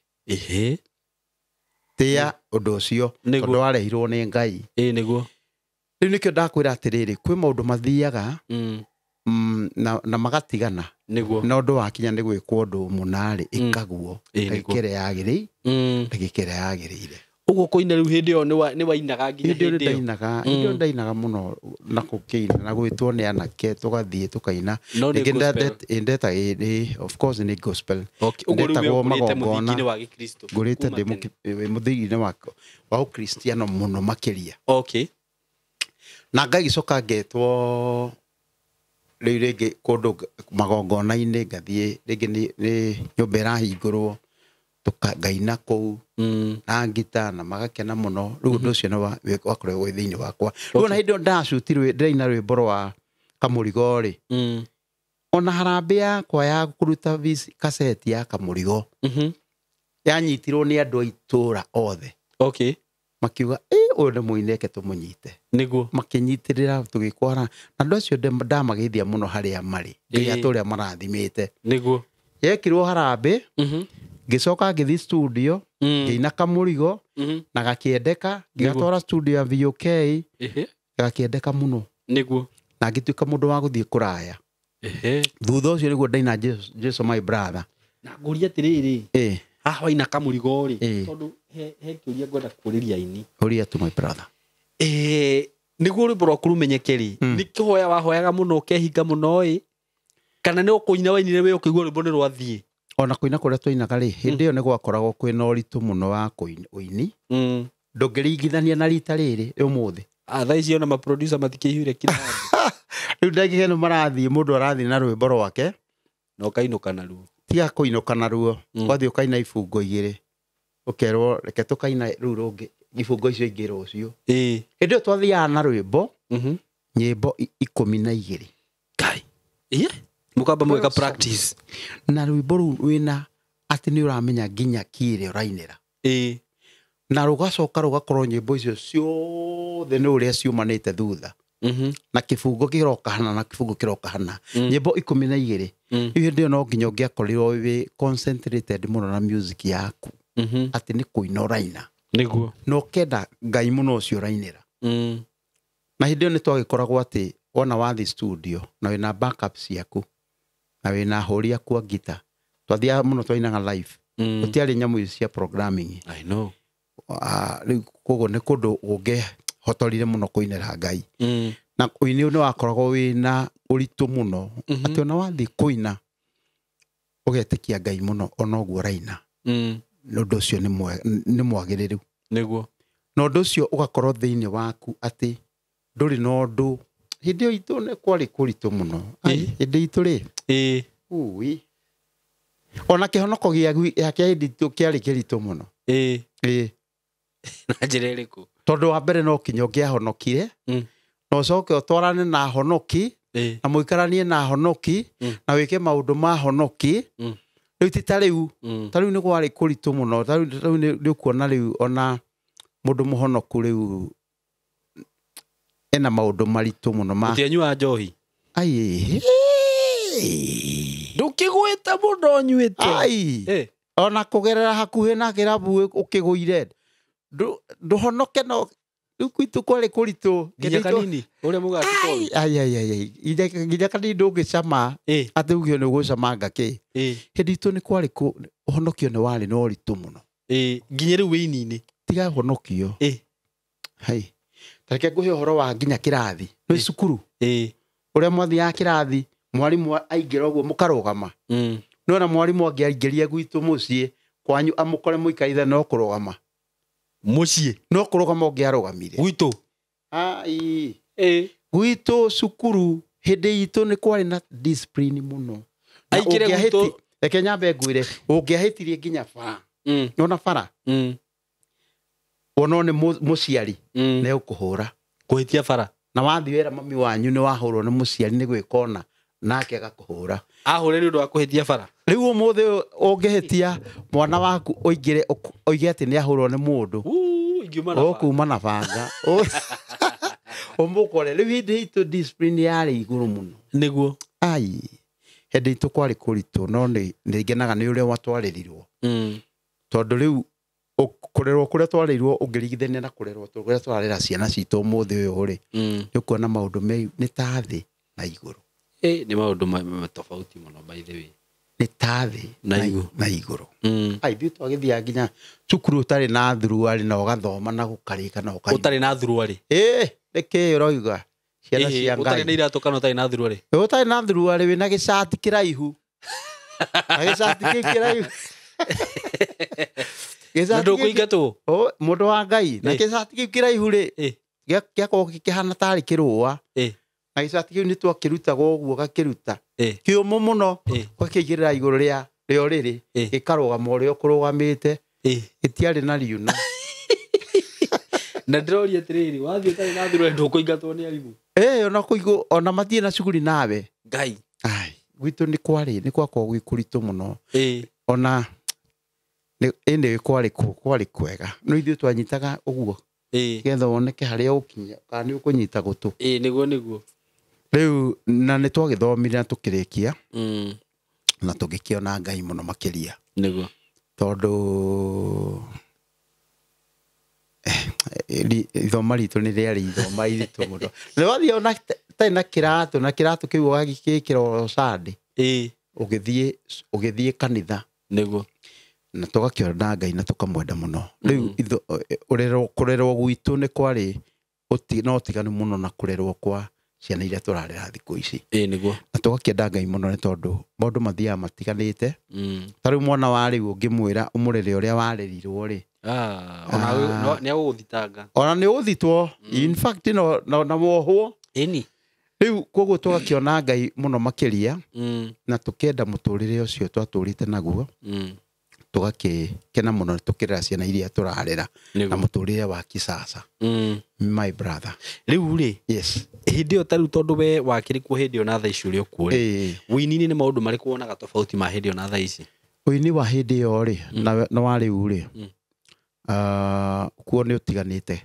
tĩa ũndũ ũcio tondũ warehirwo nĩ Ngai nĩguo rĩu nĩkĩo ndakwĩra atĩrĩrĩ kwĩ maũndũ mathiaga na magatigana nĩguo na ũndũ wakinya nĩ gwĩkwo ũndũ mũna rĩ ĩkaguo ndagĩka ĩrĩa yagĩrĩire ũguo kũina rĩu hĩndĩ ĩyo nĩ wainaga nginya hĩndĩ ĩyo ndainaga mũno na gũkĩina na gwĩtwo nĩ anake tũgathiĩ tũkaina ndeta of course nĩ gospel ndetagwo magongona ngũrĩte ndĩ mũthigiri-inĩ wa ũkristiano mũno makĩria na ngagĩcoka ngetwo rĩu rĩngĩ kũndũ magongona-inĩ ngathiĩ rĩngĩ nĩ nyũmba ĩrahingũrwo ngaina kũu na ngita na magakena mũno rĩu ũndũ ũcio nĩ wakoragwo thĩinĩ wakwa rĩu ona hĩndĩ ĩyo ndacutirwe ndĩraina rwĩmbo rwa Kamũrigo rĩ ona harambĩ yakwa ya kũruta kaseti ya Kamũrigo yanyitirwo nĩ andũ a itũũra othe makiuga ũyũ nĩ mũini reke tũmũnyite nĩguo makĩnyitĩrĩra tũgĩkwara na andũ acio ndamageithia mũno harĩa marĩ nginya tũrĩa marathimĩte nĩguo yekirwo harambĩ ngĩcoka ngĩthiĩ studio ngĩina Kamũrigo na gakĩendeka ngĩgatwara studio ya VOK gakĩendeka mũno nĩguo na ngĩtuĩka mũndũ wa gũthiĩ kũraya thutha ũcio nĩguo ndaina Jesu my brother na ngũria atĩrĩrĩ haha waina Kamũrigo rĩ tondũ he kĩũria ngwenda kũrĩria aini ũria tu my brother nĩguo rwĩmbo rwaku rũmenyeke rĩ nĩ kĩhoya wahoyaga mũno ũkehinga mũno ĩ kana nĩ ũkũina wainire wĩ ũkĩigua rwĩmbo nĩ rwathiĩ ona kũina kũrĩa twainaga rĩ hĩndĩ ĩyo nĩ gwakoragwo kwĩna ũritũ mũno wa ũini ndũngĩringithania na rita rĩrĩ ũmũthĩ thaa ici ona maproducer matikĩihũire kirathi rĩu ndagĩka ĩno marathiĩ mũndũ arathiĩ na rwĩmbo rwake na ũkainũka naruo tiga kũinũka naruo wathiĩ ũkaina ibungo igĩrĩ ũkerwo reke tũkaina rĩu rũngĩ ibungo icio ingĩ rũciũ hĩndĩ ĩyo twathiaga na rwĩmbo nyĩmbo 12 Ngai mũkamba mweka practice na rwĩmbo rũu wĩna atĩ nĩ ũramenya nginya kĩrĩa ũrainĩra na rũgacoka rũgakorwo nyĩmbo icio ciothe nĩ ũrĩa ciumanĩte thutha na kĩbungo kĩroka hana na kĩbungo kĩroka hana nyĩmbo 12 rĩu hĩndĩ ĩyo no nginya ũngĩakorirwo wĩ concentrated mũno na music yaku atĩ nĩ kũina ũraina nĩguo na ũkenda Ngai mũno ũcio ũrainĩra na hĩndĩ ĩyo nĩ twagĩkoragwo atĩ wona wathiĩ studio na wĩna backup ciaku na wĩna ahũri aku a ngita twathiaga mũno twainaga live gũtiarĩ nyamũ icio cia programming I know rĩu koguo nĩ kũndũ ũngĩhotorire mũno kũinĩra Ngai na ũini nĩ wakoragwo wĩna ũritũ mũno atĩ ona wathiĩ kũina ũgetĩkia Ngai mũno ona ũguo ũraina ũndũ ũcio nĩ mwagĩrĩru nĩguo na ũndũ ũcio ũgakorwo thĩinĩ waku atĩ ndũrĩ na ũndũ hĩndĩ ĩyo itũ nĩ kwarĩ kũritũ mũno hĩndĩ itũ rĩ ona kĩhonoko gĩake hĩndĩ itũ kĩarĩ kĩritũ mũno na njĩra ĩrĩkũ tondũ wa mbere no kinya ũngĩahonokire na ũcoke ũtwarane na honoki na mũikaranie na honoki na wĩke maũndũ ma honoki rĩu ti ta rĩu nĩ kwarĩ kũritũ mũno rĩu nĩ ũkuona rĩu ona mũndũ mũhonoku rĩu ena maũndũ maritũ mũno ma ũtianyua njohi ndũkĩgwĩte mũndũ nyuĩte ona kũgerera hakuhĩ na kĩrabu ũkĩgũire ndũhonoke no rĩu gwitũ kwarĩ kũritũ nginya kanini ũrĩa mũgatikoĩ nginya kanini ndũngĩcama atĩ ugio nĩ ũgũcama ngakĩ hĩndĩ itũ nĩ kwarĩ ũhonokio nĩ warĩ na ũritũ mũno nginya rĩu wĩini-inĩ tiga honokio tareke ngũhe ũhoro wa nginya kĩrathi nĩ cukuru ũrĩa mwathiaga kĩrathi mwarimũ aingĩra ũguo mũkarũgama nona mwarimũ angĩaingĩria gwitũ mũciĩ kwanyu amũkore mũikarithe no kũrũgama mũciĩ no kũrũgama ũngĩarũgamire gwitũ gwitũ cukuru hĩndĩ itũ nĩ kwarĩ na discipline mũno aikire gwitũ reke nyambe ngwĩre ũngĩahĩtirie nginya bara nona bara ono nĩ mũciari nĩ ũkũhũra kũhĩtia bara na wathiĩ wĩra mami wanyu nĩ wahũrwo nĩ mũciari nĩ gwĩkona nake agakuhura ahore ni undu wa kuhitia bara riu umuthe ungihitia mwana waku oigire oige ati ni ahurwo ni mundu kuma na banga umukore riu hindi itu discipline yari iguru muno niguo ai hindi itu kwari kuritu no ni ngenaga ni uria watwaririrwo tondu riu kurerwo kuria twareirwo ungirigithania na kurerwo kuria twarera ciana citu umuthe uyu ri ni kuona maundu ni ta thi na iguru ni maundu tofauti muno by the way ni ta thi na iguru ai bi twagithia nginya cukuru utari na thuruari na ugathoma na gukarika na ukai utari na thuruari reke uroiga ciana cia ngai utari na iratu kana utari na thuruari utari na thuruari wina gicati kiraihu gicati kiraihu ndu kuingatwo mundu wa ngai na gicati kiraihu ri giakorwo gikihana tari kirua na gicati kiu ni twakirutaga uguo gakiruta kiumu muno gwakigirira iguru ria rio riri gikarugama uria ukurugamite gitiari na riuna na ndroria atiriri wathie tari na thuruari ndu kuingatwo ni arimu ona kuigu ona mathie na cuguri nawe ngai ai gwitu ni kwakorwo gwikuritu muno ona ende kwari kwega no ithuĩ twanyitaga uguo getha woneke haria ukinya kana ni ukunyita gutu niguo riu na ni twagithomire na tukirikia na tugikiona ngai muno makiria niguo tondu ithoma ritu ni riari ithoma iritu muno ni wathie ona tai na kiratu kiu wagikikira sande ugithie kanitha niguo na tugakiona ngai na tukamwenda muno riu kurerwo gwitu ni kwari no tiganu muno na kurerwo kwa ciana iria turarera thiku ici niguo na tugakienda ngai muno ni tondu maundu mathiaga matiganite tariu mwana wa riu ngimwira umurere uria warerirwo ri ona ni aguthitanga ona ni uthitwo in fact na wohwo riu koguo tugakiona ngai muno makiria na tukienda muturire ucio twaturite naguo tugakena muno tukirera ciana iria turarera na muturire wa kisasa my brother riu ri yes hindi yo tariu tondu we wakiri ku hindi yo na tha ici uri okuri wini ni maundu mari kuonaga tofauti ma hindi yo na tha ici wini wa hindi yo ri na wa riu ri kuo ni utiganite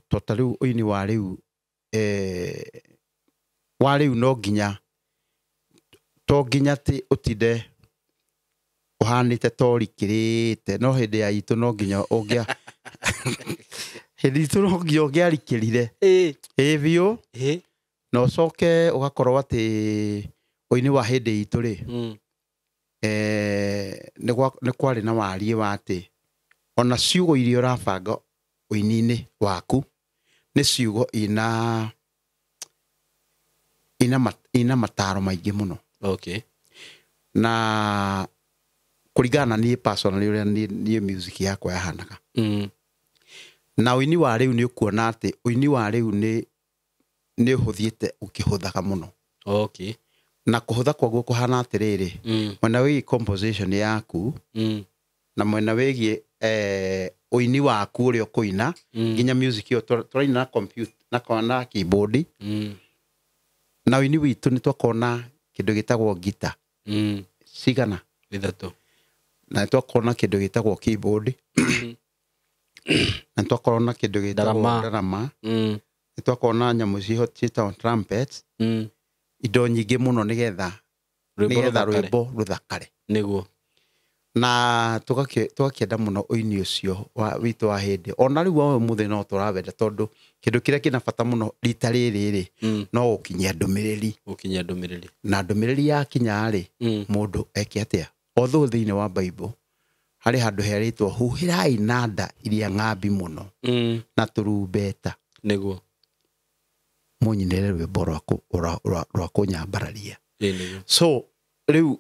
to tariu wini wa riu wa riu no nginya ti utinde uhanite tori kirite no hindi ya itu no nginya ungia hindi itu no nginya ungiarikirire biu no coke ugakorwo ati uini wa hindi itu ri ni kwari na warie wa ati ona ciugo iria urabanga uini-ini waku ni ciugo ina mataro maingi muno na kuringana ni personally uria ni music yakwa yahanaga na uini wa riu ni ukuona ati uini wa riu ni uhuthiete ukihuthaga muno na kuhutha kwaguo kuhana atiriri mwena wigi composition yaku na mwena wigi uini waku uria kuina nginya music yo turaina na computer na keyboard na uini witu ni twakona kindu gitagwo guitar cigana ithatu na twakona kindu gitagwo keyboard na twakona kindu gitagwo drama twakona nyamu ciita trumpet indo nyingi muno nigetha rwimbo ruthakare niguo na tugakienda muno uini ucio witu wa hindi ona riu wa muthe no turawenda tondu kindu kiria kina bata muno rita riri no ukinyia ndumiriri na ndumiriri ya kinya ri mundu eke atia although thiini wa Bible hari handu heritwo huhirai nanda iria ngambi muno na turumbeta niguo munyinere rwimbo rwa kunyambararia so riu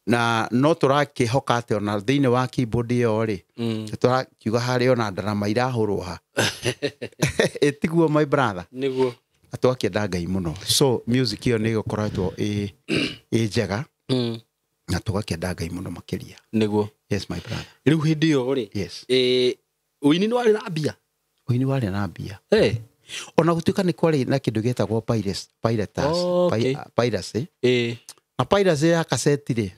na no turakihoka ati ona thiini wa keyboard yo ri turakiuga hari ona ndarama irahurwo ha etiguo my brother niguo atwakienda ngai muno so music yo ni gukoretwo njega na tugakienda ngai muno makiria niguo yes my brother riu hindi yo ri yes uini ni wari na mbia uini wari na mbia ona gutuika ni kwari na kindu getagwo piracy na piracy ya cassette ri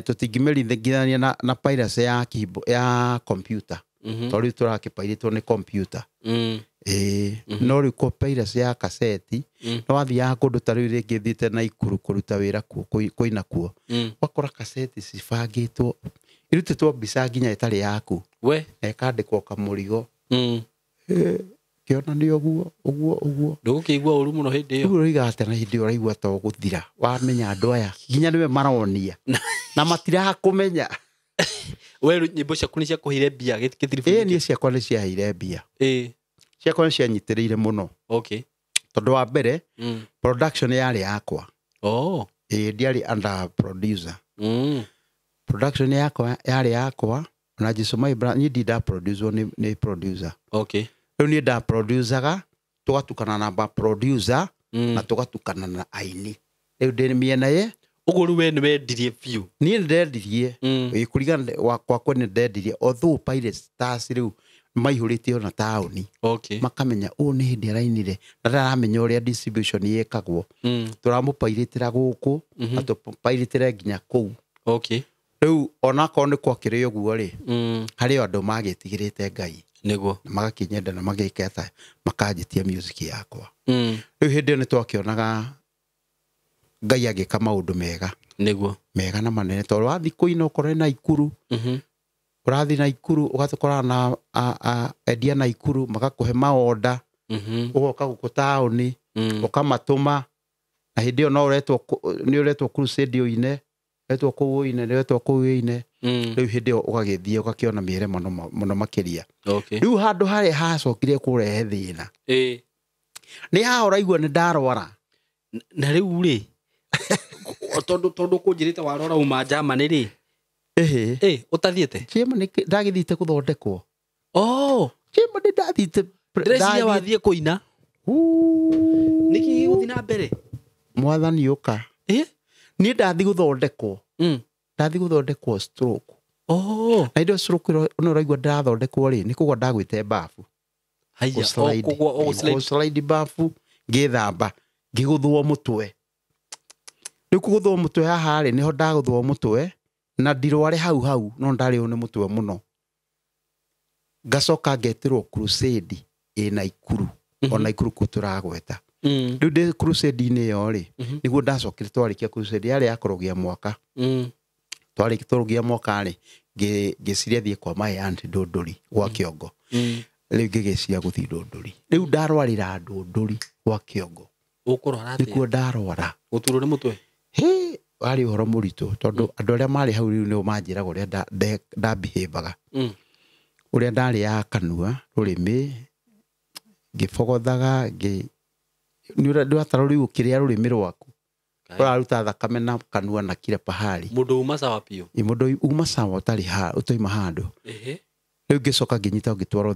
tutingimerithania na piracy ya computer tori turakipairĩtwo nĩ computer no rĩu piracy ya cassette no wathiaga kũndũ ta rĩu rĩngĩ thiĩte Naikuru kũruta wĩra kũina kuo wakora cassette cibangĩtwo irutĩtwo mbica nginya ĩtarĩ yaku we ekandĩkwo kamũrigo kĩonanio ũguo ndũgũkĩigua ũru mũno hĩndĩ ĩyo rĩu rĩgate na hĩndĩ ĩyo ũraigua to gũthira wamenya andũ aya nginya nĩwe maronia na matiraga kũmenya we nyĩmbo ciaku nĩ ciakũheire mbia niĩ ciakwa nĩ ciaheire mbia ciakwa nĩ cianyitĩrĩire mũno tondũ wa mbere production yarĩ yakwa ndiarĩ under producer production yakwa yarĩ yakwa na Jesũ my brother niĩ ndinda producer nĩ producer rĩu niĩ nda producaga tũgatukana na producer na tũgatukana na aini rĩu ndĩ mĩena ye ũguo rĩu we nĩ wendirie biũ niĩ nĩ ndendirie kũringana gwakwa nĩ ndendirie although Pirate Stars rĩu maihũrĩte ona taũni makamenya ũũ nĩ hĩndĩ arainire na ndaramenya ũrĩa distribution yekagwo tũramũpairitĩra gũkũ na tũpairitĩre nginya kũu rĩu onakorwo nĩ kwakĩrĩ ũguo rĩ harĩ andũ magĩtigĩrĩte Ngai nĩguo magakinyenda na magĩketa makanjitia music yakwa rĩu hĩndĩ ĩyo nĩ twakĩonaga Ngai agĩka maũndũ mega nĩguo mega na manene tondũ wathi kũina ũkorwo Naikuru ũrathi Naikuru ũgatũkora na endia Naikuru magakũhe maonda ũgoka gũkũ taũni ũkamatũma na hĩndĩ ĩyo no nĩ ũretwo crusade ũine retwo kũu ũine retwo kũu ũine rĩu hĩndĩ ĩyo ũgagĩthiĩ ũgakĩona mĩere mũno makĩria rĩu handũ harĩa hacokire kũrehe thĩna nĩ haha ũraigua nĩ ndarwara na rĩu rĩ tondũ kũnjĩrĩte warora uma Germany rĩ ũtathiĩte Chema ndagĩthiĩte gũthondekwo Chema ndathiĩte ndĩreciria wathiĩ kũina nĩkĩ gĩgũthiĩ na mbere mwathani ũka niĩ ndathi gũthondekwo stroke na indo stroke no ũraigua ndathondekwo rĩ nĩ kũgwa ndagwĩte bafu slide bafu ngĩthamba ngĩgũthwo mũtwe rĩu kũgũthwo mũtwe haha rĩ niho ndagũthwo mũtwe na ndirware hau no ndarĩo nĩ mũtwe mũno ngacoka ngetirwo crusade Naikuru ona Naikuru kũtũragweta rĩu ndĩ crusade-inĩ ĩyo rĩ nĩguo ndacokire twarĩkia crusade yarĩ yakorogia mwaka twarĩkia mwaka rĩ ngĩciria thiĩ kwa my aunt Ndũndũri gwa Kĩongo rĩu ngĩgĩciria gũthiĩ Ndũndũri rĩu ndarwarĩra Ndũndũri gwa Kĩongo nĩkuo ndarwara gũturwo nĩ mũtwe warĩ ũhoro mũritũ tondũ andũ arĩa marĩ hau rĩu nĩo manjĩraga ũrĩa ndabehavaga ũrĩa ndarĩ ya kanua rũrĩmĩ ngĩbogothaga nĩũratara rĩu ũkĩrĩa rũrĩmĩ rwaku ũraruta thakame na kanua na kila pahali mũndũ uma sawa piũ mũndũ uma sawa ũtarĩ ũtoima handũ rĩu ngĩcoka ngĩnyita ngĩtwarwo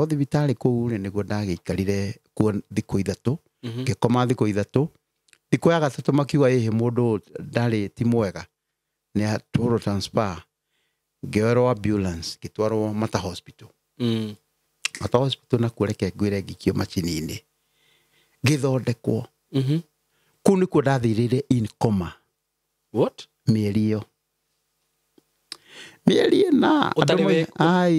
thibitarĩ kũu nĩguo ndagĩikarire kuo thikũ ithatũ ngĩkoma thikũ ithatũ thikũ ya gatatũ makiuga mũndũ ndarĩ ti mwega nĩ atwarwo transfer ngĩoerwo ambulance ngĩtwarwo Mata Hospital Mata Hospital na kũreke ngwĩre ngĩkio macini-inĩ ngĩthondekwo kũu nĩkuo ndathirĩire in coma mĩeri ĩna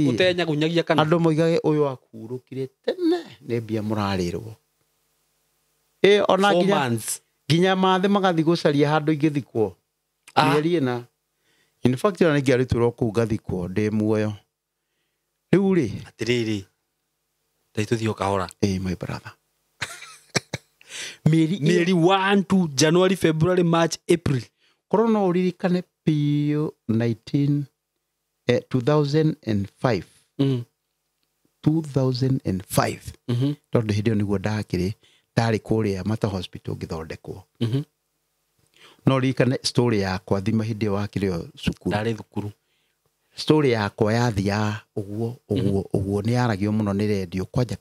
ũtenyagunyagia kana andũ moigage ũyũ akuurũkire tene nĩ mbia mũrarĩrwo ona nginya mathĩ magathi gũcaria handũ ingĩthikwo mĩeri ĩna in fact ona nĩngĩarutĩrwo kũu ngathikwo ndĩ muoyo rĩu rĩ atĩrĩrĩ ndaitũthiĩ ũkahora my brother mĩeri 1 2 January February March April korwo no ũririkane piũ 2005 tondũ hĩndĩ ĩyo nĩguo ndarĩ kũrĩa Mata Hospital ngĩthondekwo no ririkane story yakwa thima hĩndĩ ĩyo wakĩrĩ cukuru ndarĩ thukuru story yakwa yathia ũguo nĩ yaragio mũno nĩ redio kwanja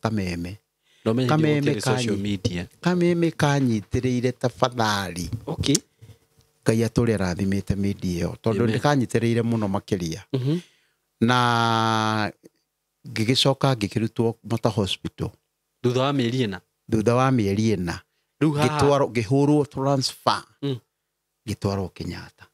Kameme kanyitĩrĩire tafadhali Ngai atũrĩa rathimĩte media ĩyo tondũ ndĩkanyitĩrĩire mũno makĩria na ngĩgĩcoka ngĩkĩrutwo Mata Hospital thutha wa mĩeri ĩna thutha wa mĩeri ĩna rĩu haha ngĩhũrwo transfer ngĩtwarwo Kenyatta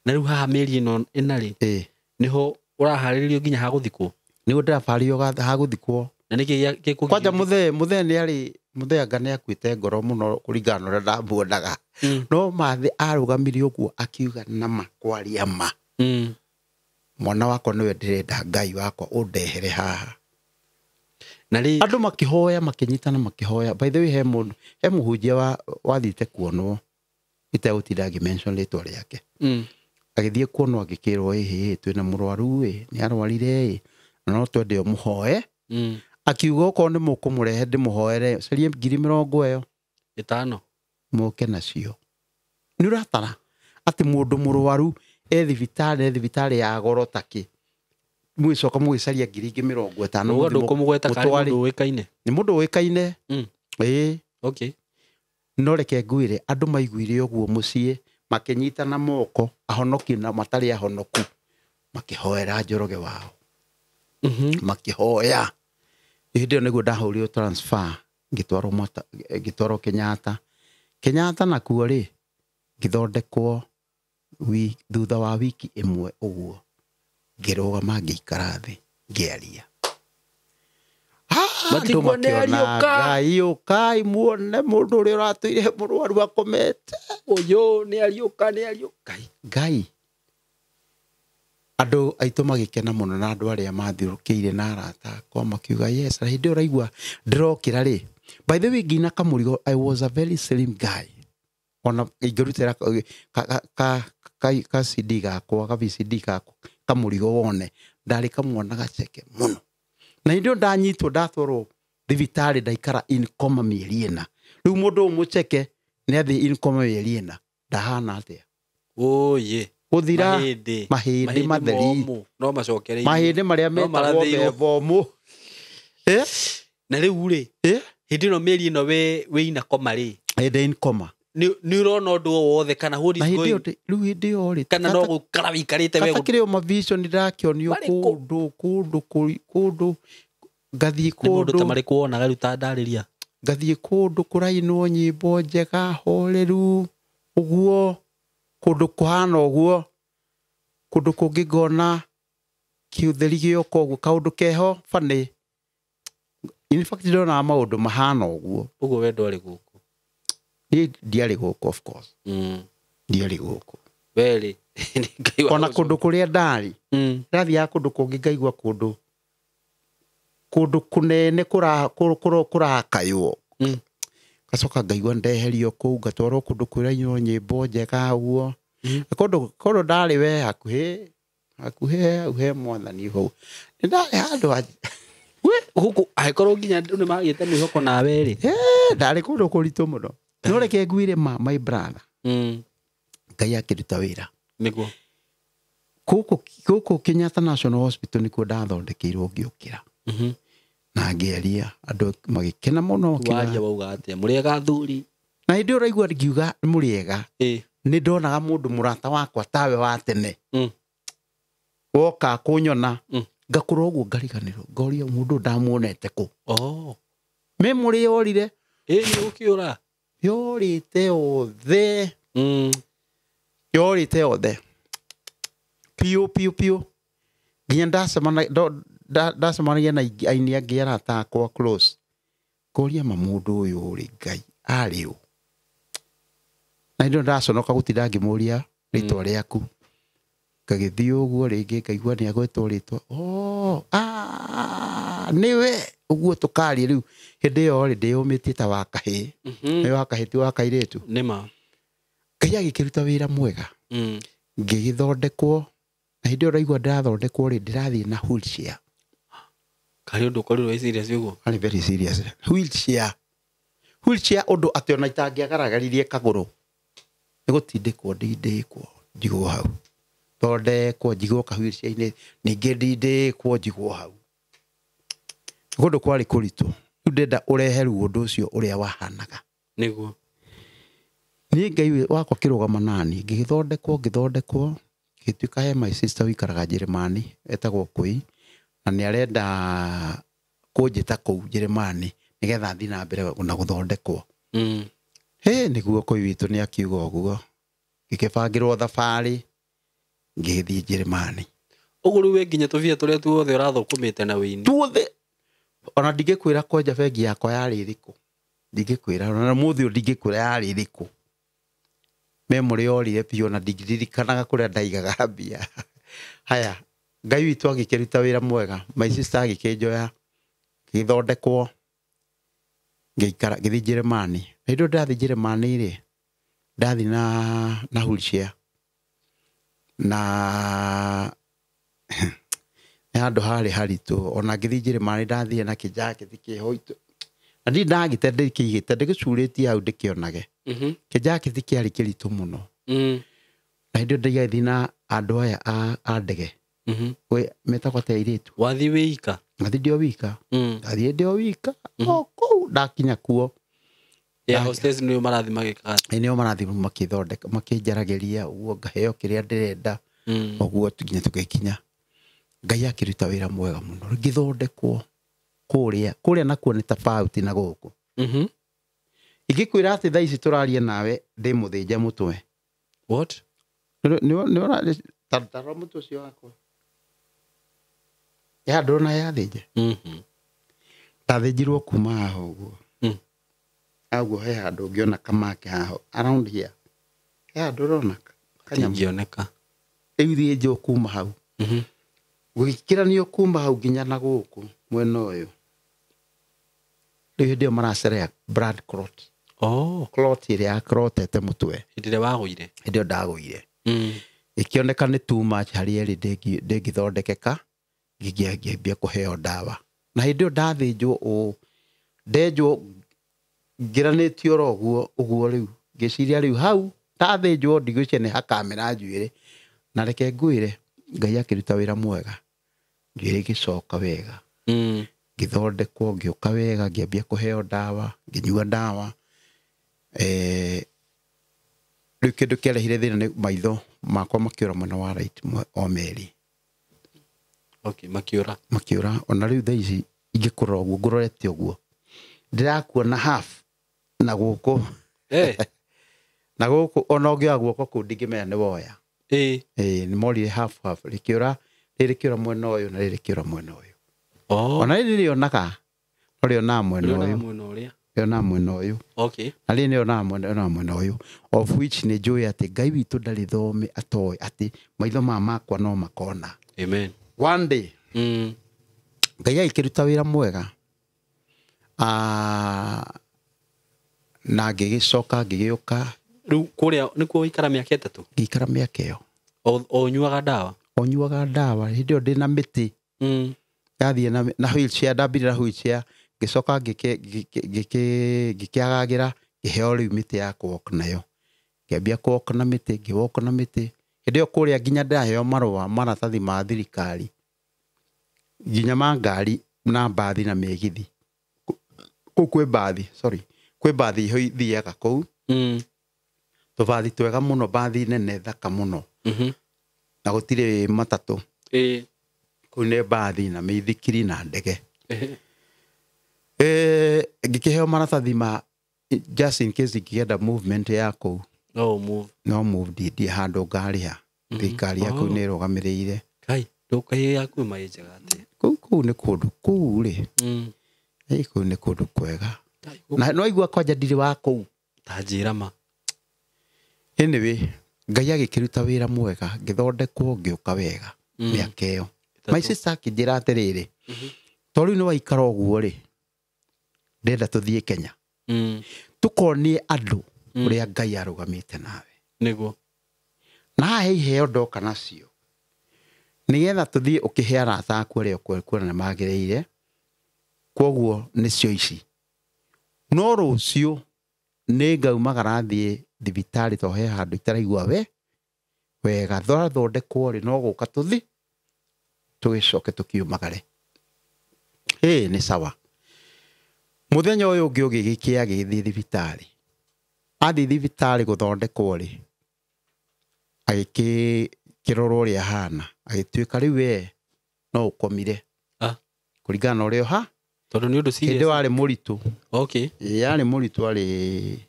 na rĩu haha mĩeri ĩno ĩna rĩ niho ũraharĩrĩrio nginya ha gũthikwo nĩguo ndĩrabarĩrio ha gũthikwo na nĩkĩ gĩkũ kwanja mũthee nĩarĩ mũthee anga nĩakuĩte ngoro mũno kũringana na ũrĩa ndamuonaga no Mathĩ arũgamire ũguo akiuga nama kwaria ma mwana wakwa nĩwe ndĩrenda Ngai wakwa ũndehere haha na rĩ andũ makĩhoya makĩnyitana makĩhoya by the way he mũhunjia wathite kuonwo itegũtinda ngĩmention rĩtwa rĩake agĩthiĩ kuonwo agĩkĩrwo twĩna mũrwaru nĩarwarire no twende mũhoe akiuga okorwo nĩ mũkũmũrehe ndĩmũhoere carie 20,000 5 mũke nacio nĩ ũratara atĩ mũndũ mũrwaru thibitarĩ ya goro takĩ mwĩcoka mũgĩcaria 20,000 mũndũ kũmũgweta kari mũndũ ũĩkaine nĩ mũndũ ũĩkaine okay no reke ngwĩre andũ maiguire ũguo mũciĩ makĩnyitana moko ahonoki na matarĩ ahonoku makĩhoera Njoroge wao makĩhoya hĩndĩ ĩyo nĩguo ndahũrirwo transfer ngĩtwarwo Kenyatta nakuo rĩ ngĩthondekwo thutha wa wiki ĩmwe ũguo ngĩrũgama ngĩikara thĩ ngĩaria matigwo nĩ ariũka Ngai ũkai muone mũndũ ũrĩa ũratũire mũrwaru akomete ũyũ nĩ ariũka Ngai andũ aitũ magĩkena mũno na andũ arĩa mathiũrũkĩire na arata kwa makiuga yes na hĩndĩ ĩyo ũraigua ndĩrokĩra rĩ by the way ngina kamũrigo I was a very slim guy ona ingĩrutĩra ka CD gakwa ka VCD gakwa kamũrigo wone ndarĩ kamwana gaceke mũno na hĩndĩ ĩyo ndanyitwo ndatwarwo thibitarĩ ndaikara in coma mĩeri ĩna rĩu mũndũ mũceke nĩ athĩ in coma mĩeri ĩna ndahana atĩa gũthira mahĩndĩ matheri no macokereirie mahĩndĩ marĩa metagwo mebomu na rĩu rĩ hĩndĩ ĩno mĩeri ĩno wĩ ina koma rĩ in coma nĩ ũrona ũndũ o wothe kana what is going rĩu hĩndĩ ĩyo rĩ kana no gũkara wĩikarĩte we gũtakĩrĩ ma vision ndĩrakĩonio kũndũ ngathiĩ kũndũ ta marĩ kuonaga rĩu ta ndarĩria ngathiĩ kũndũ kũrainwo nyĩmbo njega horeru ũguo kũndũ kũhana ũguo kũndũ kũngĩ ngona kĩũtheri gĩoka ũguo kaũndũ keho funny in fact ndona maũndũ mahana ũguo we ndwarĩ gũkũ ndiarĩ gũkũ of course ndiarĩ gũkũ weri ona kũndũ kũrĩa ndarĩ ndathiaga kũndũ kũngĩ ngaigua kũndũ kũnene kũrakaywo gacoka ngaigua ndeherio kũu ngatwarwo kũndũ kũrainwo nyĩmbo njega ũguo kũndũ ndarĩ we hakuhĩ mwathani hau ndarĩ handũ gũkũ agĩkorwo nginya andũ nĩ magĩte mwĩhoko nawe rĩ ndarĩ kũndũ kũritũ mũno no reke ngwĩre my brother Ngai akĩruta wĩra nĩguo gũkũ Kenyatta National Hospital nĩkuo ndathondekeirwo ngĩũkĩra na ngĩaria andũ magĩkena mũno waria wauga atĩa mũrĩega thuri na hĩndĩ ũraigua ngiuga mũrĩega nĩ ndonaga mũndũ mũrata wakwa tawe wa tene woka kũnyona ngakũra ũguo ngariganĩrwo ngoria mũndũ ndamuonete kũ memory yorire nĩ gũkĩũra yorĩte othe yorĩte othe piũ nginya ndacemanagia na aini angĩ arata akwa close ngoria mũndũ ũyũ rĩ Ngai arĩ ũ na ndio ndaconoka gũtinda ngĩmũria rĩtwa rĩaku ngagĩthiĩ ũguo rĩngĩ ngaigua nĩ agwetwo rĩtwa nĩwe ũguo tũkaria rĩu hĩndĩ ĩyo rĩ ndĩyũmĩtie ta wa kahĩĩ nĩ wa kahĩĩ ti wa kairĩtu nĩma Ngai agĩkĩruta wĩra mwega ngĩgĩthondekwo na hĩndĩ ĩyo ũraigua ndĩrathondekwo rĩ ndĩrathiĩ na wheelchair karĩ ũndũ ũkorirwo serious ũguo arĩ very serious wheelchair ũndũ atĩ ona itangĩagaragaririe kagũrũ nĩ gũtindĩkwo ndindĩkwo njigwo hau thondekwo njigwo ka wheelchair-inĩ ningĩ ndindĩkwo njigwo hau kũndũ kwarĩ kũritũ rĩu ndenda ũrehe rĩu ũndũ ũcio ũrĩa wahanaga nĩguo niĩ Ngai wakwa kĩrũgama nani ngĩgĩthondekwo ngĩtuĩka he my sister wikaraga Njĩrĩmani etagwo Kũi na nĩ arenda kũnjĩta kũu Njĩrĩmani nĩgetha thiĩ na mbere na gũthondekwo. Nĩguo Kũi witũ nĩ akiuga ũguo, ngĩkĩbangĩrwo thabarĩ ngĩgĩthiĩ Njĩrĩmani. Ũguo rĩu nginya tũbia tũrĩa tuothe ũrathũkũmĩte na wĩini tuothe, ona ndingĩkwĩra kwenja bengi yakwa yarĩ ĩrĩkũ, ndingĩkwĩra, ona mũthĩ ndingĩkwĩra yarĩ ĩrĩkũ. Memory yorire biũ na ndingĩririkanaga kũrĩa ndaigaga mbia. Haya, Ngai witũ agĩkĩruta wĩra mwega, my sister agĩkĩnjoya gĩthondekwo, ngĩikara gĩthiĩ Njĩrĩmani. Na hĩndĩ ĩyo ndathiĩ Njĩrĩmani rĩ, ndathiĩ na wheelchair na handũ harĩ haritũ. Ona ngĩthiĩ Njĩrĩmani ndathiĩ na kĩjaketi kĩhoitũ, na ndi ndagĩte ndĩkĩigĩte ndĩgĩcurĩtie hau ndĩkĩonage. Kĩjaketi kĩarĩ kĩritũ mũno. Na hĩndĩ ĩyo ndathiĩ na andũ aya a ndege, metagwo atĩa airĩtu. Wathiĩ wĩ ika? Ngathiĩ ndĩ o wika, ngathiĩ ndĩ o wika. Kũu ndakinya kuo, air hostess nĩo marathi magĩkaga, nĩo marathi makĩthondeka makĩnjaragĩria ũguo, ngaheo kĩrĩa ndĩrenda ũguo nginya tũgĩkinya. Ngai akĩruta wĩra mwega mũno, ngĩthondekwo kũrĩa nakuo nĩ tofauti na gũkũ. Ingĩkwĩra atĩ thaa ici tũraria nawe ndĩ mũthĩnje mũtwe. What? Nĩ tarora mũtwe ũcio wakwa ndũrona yathĩnje. Ndathĩnjirwo kuma haha ũguo. Aguo he handũ ũngĩona kamake haha around here, he handũ ũrona kanyamũ ngĩoneka. Rĩu thĩnjwo kuma hau, gũgĩkĩranio kuma hau nginya na gũkũ mwena ũyũ. Rĩu hĩndĩ ĩyo maracerea blood clot. Clot ĩrĩa yakrotete mũtwe hĩndĩ ĩrĩa wagũire. Hĩndĩ ĩyo ndagũire. Ĩkĩoneka nĩ too much harĩ erĩ ndĩngĩthondekeka, ngĩambia kũheo ndawa. Na hĩndĩ ĩyo ndathĩnjwo ndenjwo ngiranĩtio oro ũguo rĩu ngĩciria rĩu hau ndathĩnjwo ndigwĩciria nĩ hakamera njuĩrĩ. Na reke ngwĩre, Ngai akĩruta wĩra mwega, njuĩrĩ ĩgĩcoka wega, ngĩthondekwo ngĩũka wega, ngĩambia kũheo ndawa, ngĩnyua ndawa. Rĩu kĩndũ kĩarehire thĩna nĩ maitho makwa makĩũra mwena wa right o merĩ. Makĩũra. Ona rĩu thaa ici ingĩkũrora ũguo ngũrorete ũguo ndĩrakuona half na gũkũ. Na gũkũ ona ũngĩoya guoko kũu ndingĩmenya nĩ woya. Nĩ morire half rĩkĩũra, rĩrĩ kĩũra mwena ũyũ na rĩrĩ kĩũra mwena ũyũ. Ona rĩrĩ rĩonaga no rĩonaga mwena ũyũ, rĩonaga mwena ũyũ, na rĩrĩ rĩonaga mwena ũyũ, of which nĩ njũĩ atĩ Ngai witũ ndarĩ thome atoĩ atĩ maitho maya makwa no makona. Amen. One day Ngai agĩkĩruta wĩra mwega, na ngĩgĩcoka ngĩgĩũka. Rĩu kũrĩa nĩkuo ũikara mĩaka ĩtatũ? Ngĩikara mĩaka ĩyo. O nyuaga ndawa? O nyuaga ndawa. Hĩndĩ ĩyo ndĩ na mĩtĩ, ndathiĩ na wheelchair, ndambire na wheelchair, ngĩcoka ngĩkĩagagĩra, ngĩheo rĩu mĩtĩ ya walk nayo. Ngĩambia walk na mĩtĩ, ngĩwalk na mĩtĩ. Hĩndĩ ĩyo kũrĩa nginya ndaheo marũa maratathi ma thirikari, nginya ma ngari na mbathi na mĩgithi. Kũu kwĩ mbathi, kwĩ mbathi ithiaga kũu, tũbathi twega mũno, mbathi nene thaka mũno, na gũtirĩ matatũ. Kũu nĩ mbathi na mĩithikiri na ndege. Ngĩkĩheo maratathi ma just in case ingĩenda movement ya kũu. No move ndiĩ handũ ngarĩha, thirikari ya kũu nĩ ĩrũgamĩrĩire. Ndũkaĩ yaku ĩma ĩnjega atĩa? Kũu nĩ kũndũ kũu rĩ, kũu nĩ kũndũ kwega. Na no igua kwanja ndirĩ wa kũu. Ta njĩra ma. Anyway, Ngai agĩkĩruta wĩra mwega, ngĩthondekwo ngĩũka wega mĩaka ĩyo. My sister akĩnjĩra atĩrĩrĩ, to rĩu nĩ waikara ũguo rĩ, ndenda tũthiĩ Kenya, tũkonie andũ ũrĩa Ngai arũgamĩte nawe. Nĩguo. Na haha he iheo ndoka nacio, nĩgetha tũthiĩ ũkĩhe arata aku arĩa ũkwona nĩ magĩrĩire. Kwoguo nĩcio ici. No rũciũ nĩ ngaumagara thiĩ thibitarĩ to he handũ itaraigua wega, thondekwo rĩ, no gũka tũthi tũgĩcoke tũkiumagare. Nĩ sawa. Mũthenya ũyũ ũngĩ ũgĩgĩkĩa agĩthiĩ thibitarĩ. Athiĩ thibitarĩ gũthondekwo rĩ, agĩkĩrorwo ũrĩa ahana, agĩtuĩka rĩu no ũkomire. kuringana na uria ha tondu ni undu serious kinde wari muritu okay yari muritu ari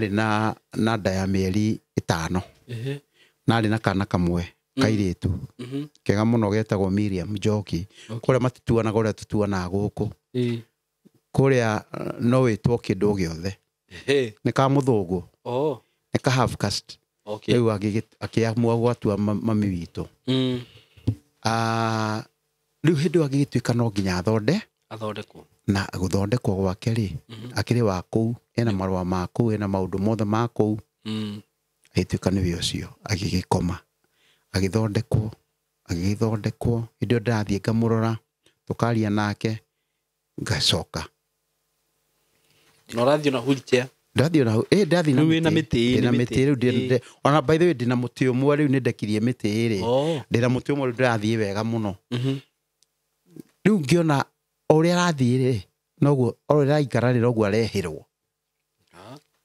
na nda ya mieri 5 na ari na kana kamwe kairitu kega muno getagwo Miriam Njoki kuria matituanaga uria tutuanaga guku kuria no witwo kindu giothe ni ka muthungu ni ka half caste riu akiamua gwatua mami witu riu hindu agigituika no nginya athondekwo na guthondekwo gwake ri akiri wa kuu ena marwa ma kuu ena maundu mothe ma kuu agituika ni we ucio agigikoma agithondekwo hindu ndathie ngamurora tukaria nake ngacoka no radio na wheelchair ndathie na miti riu ona by the way ndina muti umwe riu nindekirie miti iri ndina muti umwe ndathie wega muno riu ngiona uria rathie ri noguo uria raikararira uguo arehirwo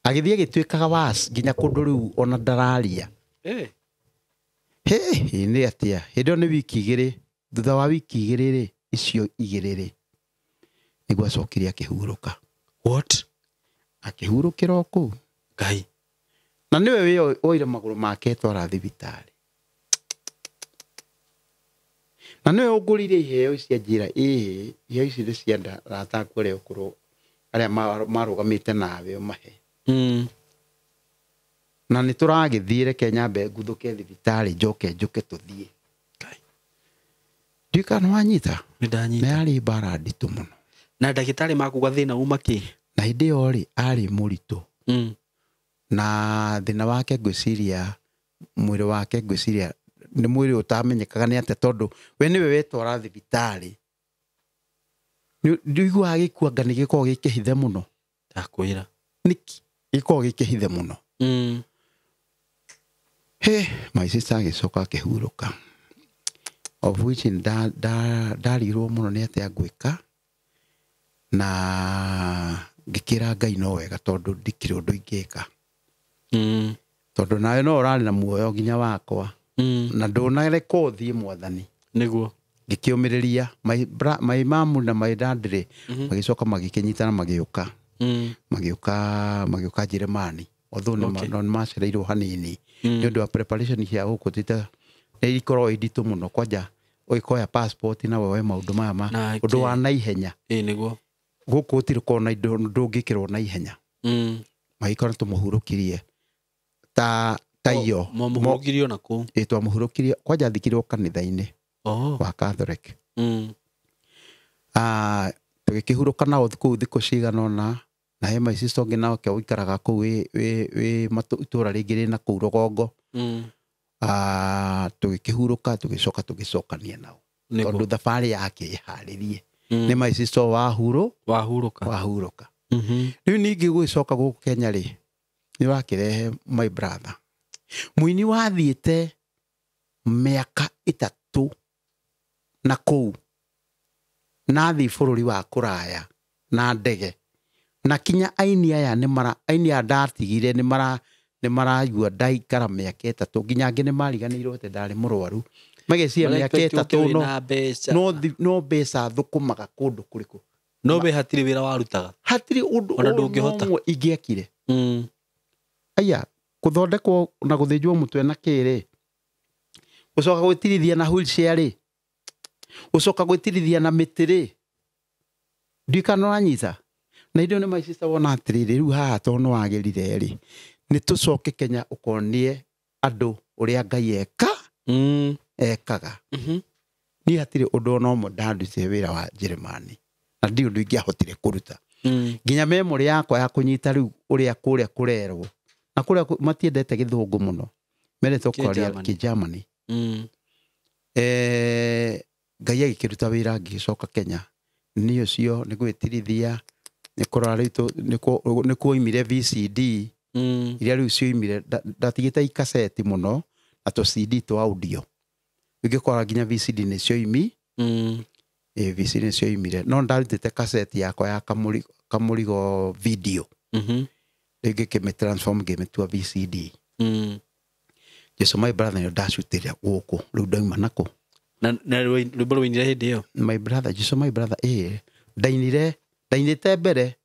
agithie gituikaga was nginya kundu riu ona ndararia ni atia hindu ni wiki igiri thutha wa wiki igiri ri icio igiri ri niguo acokire akihuruka what akihurukira oku ngai na niwe oire maguru make twara thibitari na niwe ungurire iheo cia njira iheo ici ni cia rata kwere ukuru aria marugamite nawe umahe na ni turagithire Kenya mbe nguthuke thibitari njuke tuthie ndika no anyita ndanyita na ari bara nditu muno na ndagitari makuga thina uma ki na hindi yo ri ari muritu na thina wake gwiciria mwiri wake gwiciria ni mwiri utamenyekaga ni ate tondu we niwe wetwara thibitari ndigua agikuanga ni giko gikihithe muno ndakwira niki giko gikihithe muno my sister agicoka akihuruka of which ndarirwo muno ni ate agwika na ngikira Ngai no wega tondu ndikire undu ingika tondu nawe no urari na muoyo nginya wakwa na ndunare kothi mwathani niguo ngikiumiriria my mom na my dad magicoka magikinyitana magiuka Jeremani although non macereirwo hanini ni undu wa preparation cia guku tita ni ikorwo inditu muno kwanja uikoya passport na wewe maundu maya undu wa naihenya niguo guku utiriko na indo ndungikirwo na ihenya maikora tumuhurukirie ta iyo muhurukirio naku twamuhurukirie kwanja thikirwo kanitha-ini wa Catholic tugikihuruka nao thiku cigana na he my sister ngi nao ke uikaraga ku we itura ringi na ku rugongo tugikihuruka tugicokania nao tondu thabari yake iharirie ni my sister wahuruka riu ningi gwicoka guku Kenya ri ni wakirehe my brother muini wathiite miaka 3 na kuu nathi bururi wa kuraya na ndege na kinya aini aya aini ndatigire ni marayua ndaikara miaka 3 nginya angi ni mariganirwo te ndari murwaru magecia miaka 3 no mbeca thukumaga kundu kuriku no be hatiri wira warutaga hatiri undu ona ndungihota ingiekire aya kuthondekwo na guthinjwo mutwe na kiri ucoka gwitirithia na wheelchair ri ucoka gwitirithia na mitiri ndikano anyita na indo ni my sister wona atiriri riu haha to no wagerire ri ni tucoke Kenya ukonie andu uria Ngai ekaga ni hatiri undu no mo ndandute wira wa Jeremani na ndi undu ingiahotire kuruta nginya memory yakwa ya kunyita riu uria kuria kurerwo na kuria matiendete githungu muno merete kwaria Germany Ngai agikiruta wira ngicoka Kenya ni ucio ni gwitirithia ni kurara ritu ni kuimire VCD iria riu cioimire ndatigite ikaseti muno na to CD to audio ngikora nginya VCD ni cioimi VCD ni cioimire no ndarutite kaseti yakwa ya kamurigo video rĩngĩ kĩmĩtransform ngĩmĩtua VCD Jesu my brother nĩ ndacutĩria gũkũ rĩu ndauma nako Na rwimbo rwinire hindi iyo my brother Jesu my brother ndainite mbere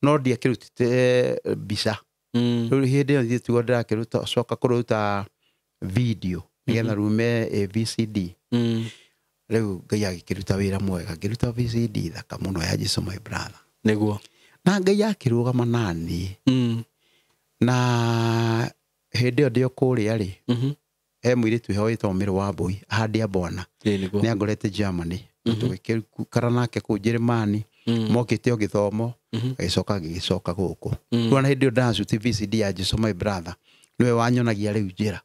no ndiakirutite mbica riu hindi iyo thituo ndirakiruta coka kuruta video nigetha rume VCD riu Ngai agikiruta wira mwega ngiruta VCD thaka muno ya Jesu my brother niguo na Ngai akirugama nani na hindi iyo ndio kuria ri mwiritu heho witwo Miru wa Mbui ahandi a Bwana ni angorete Germany tugikara nake ku Jerumani mokite o githomo agicoka guku kuona hindi iyo ndacuti VCD ya Jesu my brother niwe wanyonagia riu njira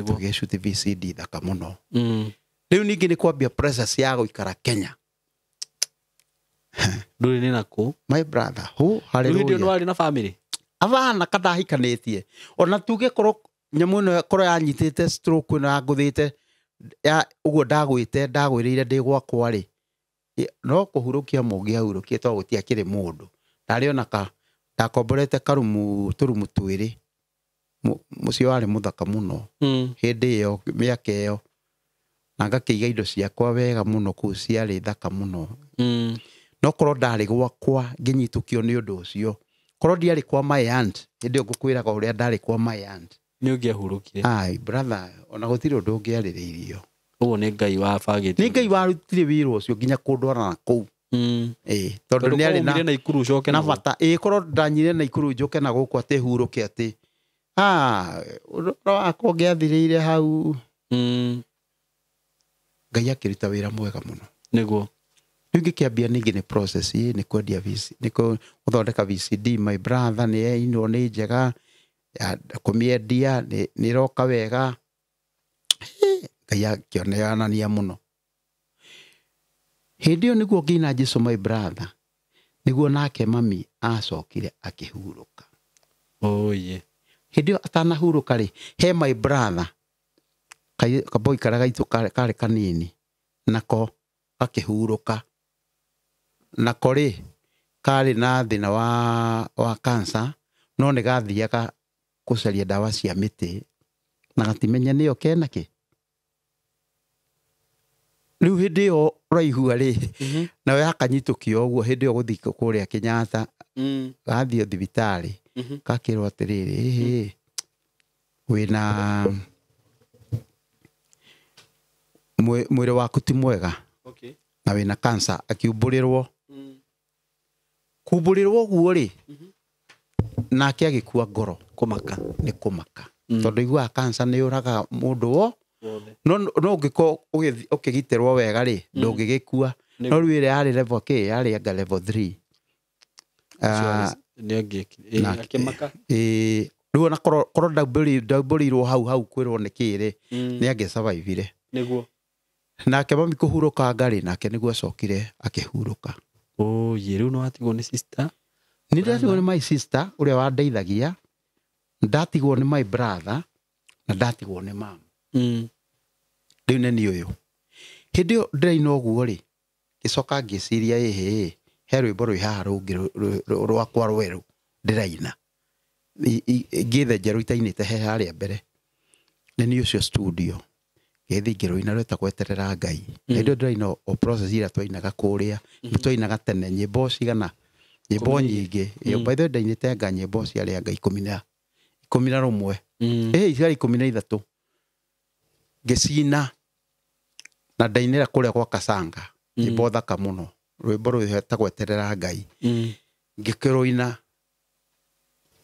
tugicuti VCD thaka muno riu ningi ni kwambia process ya guikara Kenya nduri ni naku my brother hallelujah ndio no ari na family avana kadahikanitie ona tuge korwo nyamu no korwo yanyitite stroke na nguthite ya uguo ndagwirire ndi gwakwa ri no kuhurukia mugia hurukie to gutia kiri mundu ndari ona ndakomborete turumu twiri mucio wari muthaka muno hindi iyo miaka iyo na ngakiiga indo ciakwa wega muno ku ciari thaka muno no korwo ndari gwakwa nginyitukio ni undu ucio korwo ndiari kwa my aunt hindi ngukwiraga uria ndari kwa my aunt ni ungiahurukire ai brother ona gutiri undu ungiaririirio uguo ni Ngai wa bagite ni Ngai warutire wira ucio nginya kundwara na kuu tondu ni ari na ikuru coke na bata korwo ndanyire na ikuru njoke na guku ati huruke ati akwa ngiathirire hau Ngai akiruta wira mwega muno niguo riu ngikiambia ningi ni process ni kwendia ni guthondeka VCD my brother ni ino ni njega kumiendia ni roka wega Ngai akioneanania muno hindi iyo niguo ngina Jesu my brother niguo nake mami acokire akihuruka ye hindi iyo atanahuruka ri he my brother kaboi kara gaitu kare kanini nako akihuruka nako ri kari na thina wa cancer no ni gathiaga kucaria dawa cia miti na gatimenya niyo kenake riu hindi iyo raihua ri nawe akanyitukio uguo hindi iyo guthika kuria Kenyatta gathio thibitari kakirwo atiriri wina mwiri waku ti mwega na wina cancer akiumburirwo kumburirwo guo ri nake agikua ngoro kumaka ni kumaka tondu igua cancer ni uraga mundu wo no ngiko ukigitirwo wega ri ndungigikua no riu ire ari level k ari anga level 3 ni akimaka riu ona korwo ndaumbũrirwo hau kwirwo ni kiri ni ange survive niguo nake mami kuhuruka ngari nake niguo acokire akihuruka ye riu no atigwo ni sister ni ndatigwo ni my sister uria wandeithagia ndatigwo ni my brother na ndatigwo ni mama riu neni uyu hindi iyo ndiraina uguo ri gicoka ngiciria he rwimbo rwi haha rungi rwakwa rweru ndiraina ngithenja ruitainite he haria mbere neni ucio studio gethi ngiruina rweta kweterera Ngai hindi ndiraina o process ira twainaga kuria twainaga tene nyimbo cigana nyimbo nyingi by the way ndainite nga nyimbo ciaria Ngai 11 ciari 13 ngicina na ndainira kuria kwa Kasanga nyimbo thaka muno rwimbo rweta kweterera Ngai ngikiruina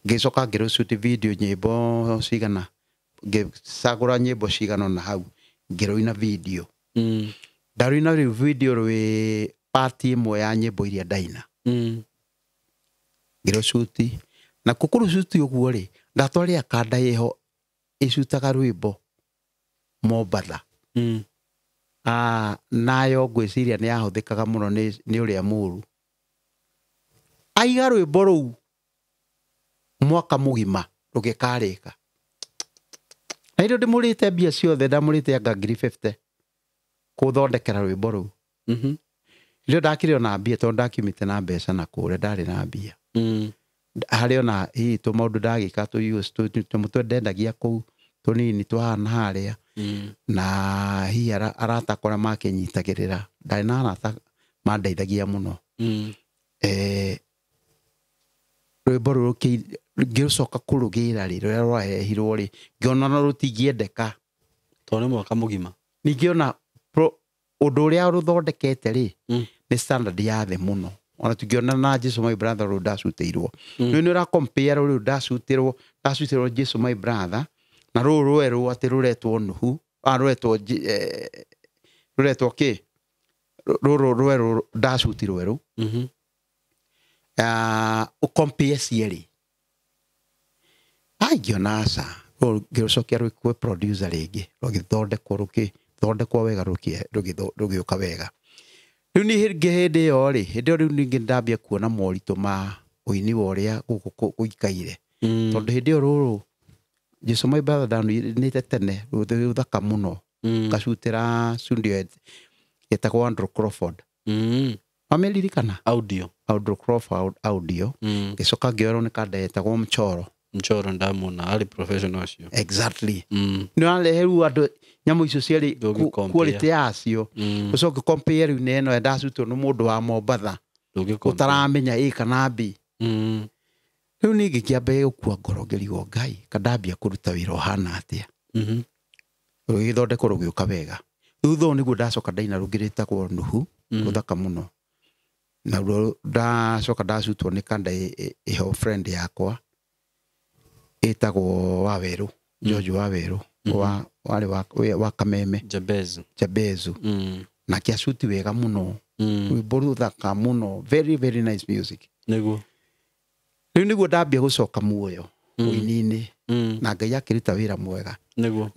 ngicoka ngirucuti video nyimbo cigana ngicagura nyimbo cigana na hau ngiruina video ndaruina video rwi part imwe ya nyimbo iria ndaina ngirucuti na kukurucuti uguo ri ndatwaria kanda yeho icutaga rwimbo Mombatha nayo ngwiciria ni yahuthikaga muno ni uria muru aiga rwimbo ruu mwaka mugima rugikarika na indo ndimurite mbia ciothe ndamurite anga 50 kuthondekera rwimbo ruu indo ndakire ona mbia tondu ndakiumite na mbeca na kuria ndari na mbia hari ona tu maundu ndagika tu use tu mutwe ndendagia kuu tunini twahana haria na hi arata kora makenyitagirira ndari na arata mandeithagia muno rwimbo ruru ngicoka kurugira ri ruria rwahehirwo ri ngiona no rutingiendeka tone mwaka mugima ningiona undu uria ruthondekete ri ni standard ya the muno ona tungiona na Jesu my brother ru ndacutirwo ni ura compare ru ndacutirwo Jesu my brother na ruru rweru ati ruretwo nuhu ruretwo ki ruru rweru ndacutirwo ru ukompare cieri ngiona aca ngicokia rwikwe producer ringi rugithondekwo wega rugiuka wega riu ni hindi yo riu ningi ndambia kuona moritu ma uini wa uria guikaire tondu hindi yo ruru Jesu my brother ndanite tene ruthaka muno ngacutira studio yetagwo Andrew Crawford wameririkana Andrew Crawford audio ngicoka ngioerwo ni kanda yetagwo Mchoro ndamona ari professional cio exactly ni aleheru andu nyamu icio cieri quality yacio ucoke compare riu neno ndacutwo ni mundu wa Mombatha utaramenya kana B riu ni ngikiambe gukua ngoro ngirigo Ngai kandambia kuruta wira hana atia rugithondeko rugiuka wega thutha niguo ndacoka ndaina rugiritagwo nuhu ruthaka muno na ndacoka ndacutwo ni kanda iho friend yakwa etagwo Waweru George Waweru wa Kameme Jabezu na kiacuti wega muno rwimbo ruthaka muno very very nice music niguo riu niguo ndambia gucoka muoyo uini-ini na Ngai akiruta wira mwega niguo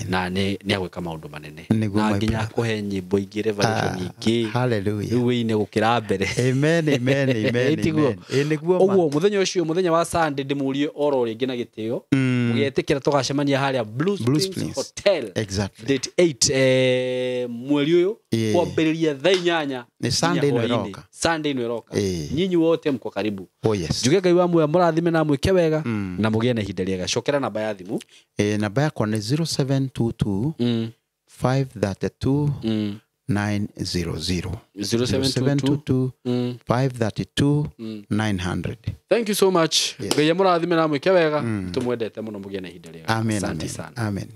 na nĩ agwĩka maũndũ manene Nĩguo na my nginya brother. kũhe nyĩmbo ingĩ revelation ingĩ Hallelujah. rĩu ĩine gũkĩra mbere Amen, amen, amen, Tiguo. amen. Nĩguo ma. Ũguo mũthenya ũcio mũthenya wa Sunday ndĩmũrie oro rĩngĩ na gĩtĩo mũgetĩkĩra tũgacemania harĩa Blue Springs Hotel Exactly. date 8 mweri ũyũ Yeah. kwambĩrĩria thaa 8 Ni Sunday ĩno ĩroka. Sunday ĩno ĩroka Eh. nyinyi wote mko karibu Oh yes. njuge Ngai wa muoyo mũrathime na mwĩke wega na mũgĩe na ihinda rĩega cokera namba ya thimũ Namba yakwa nĩ 0722 532 900. 0722 532 900. Thank you so much Ngai amũrathime na mwĩke wega tũmwendete mũno mũgĩe na ihinda rĩega Amen, Asante amen, sana. amen.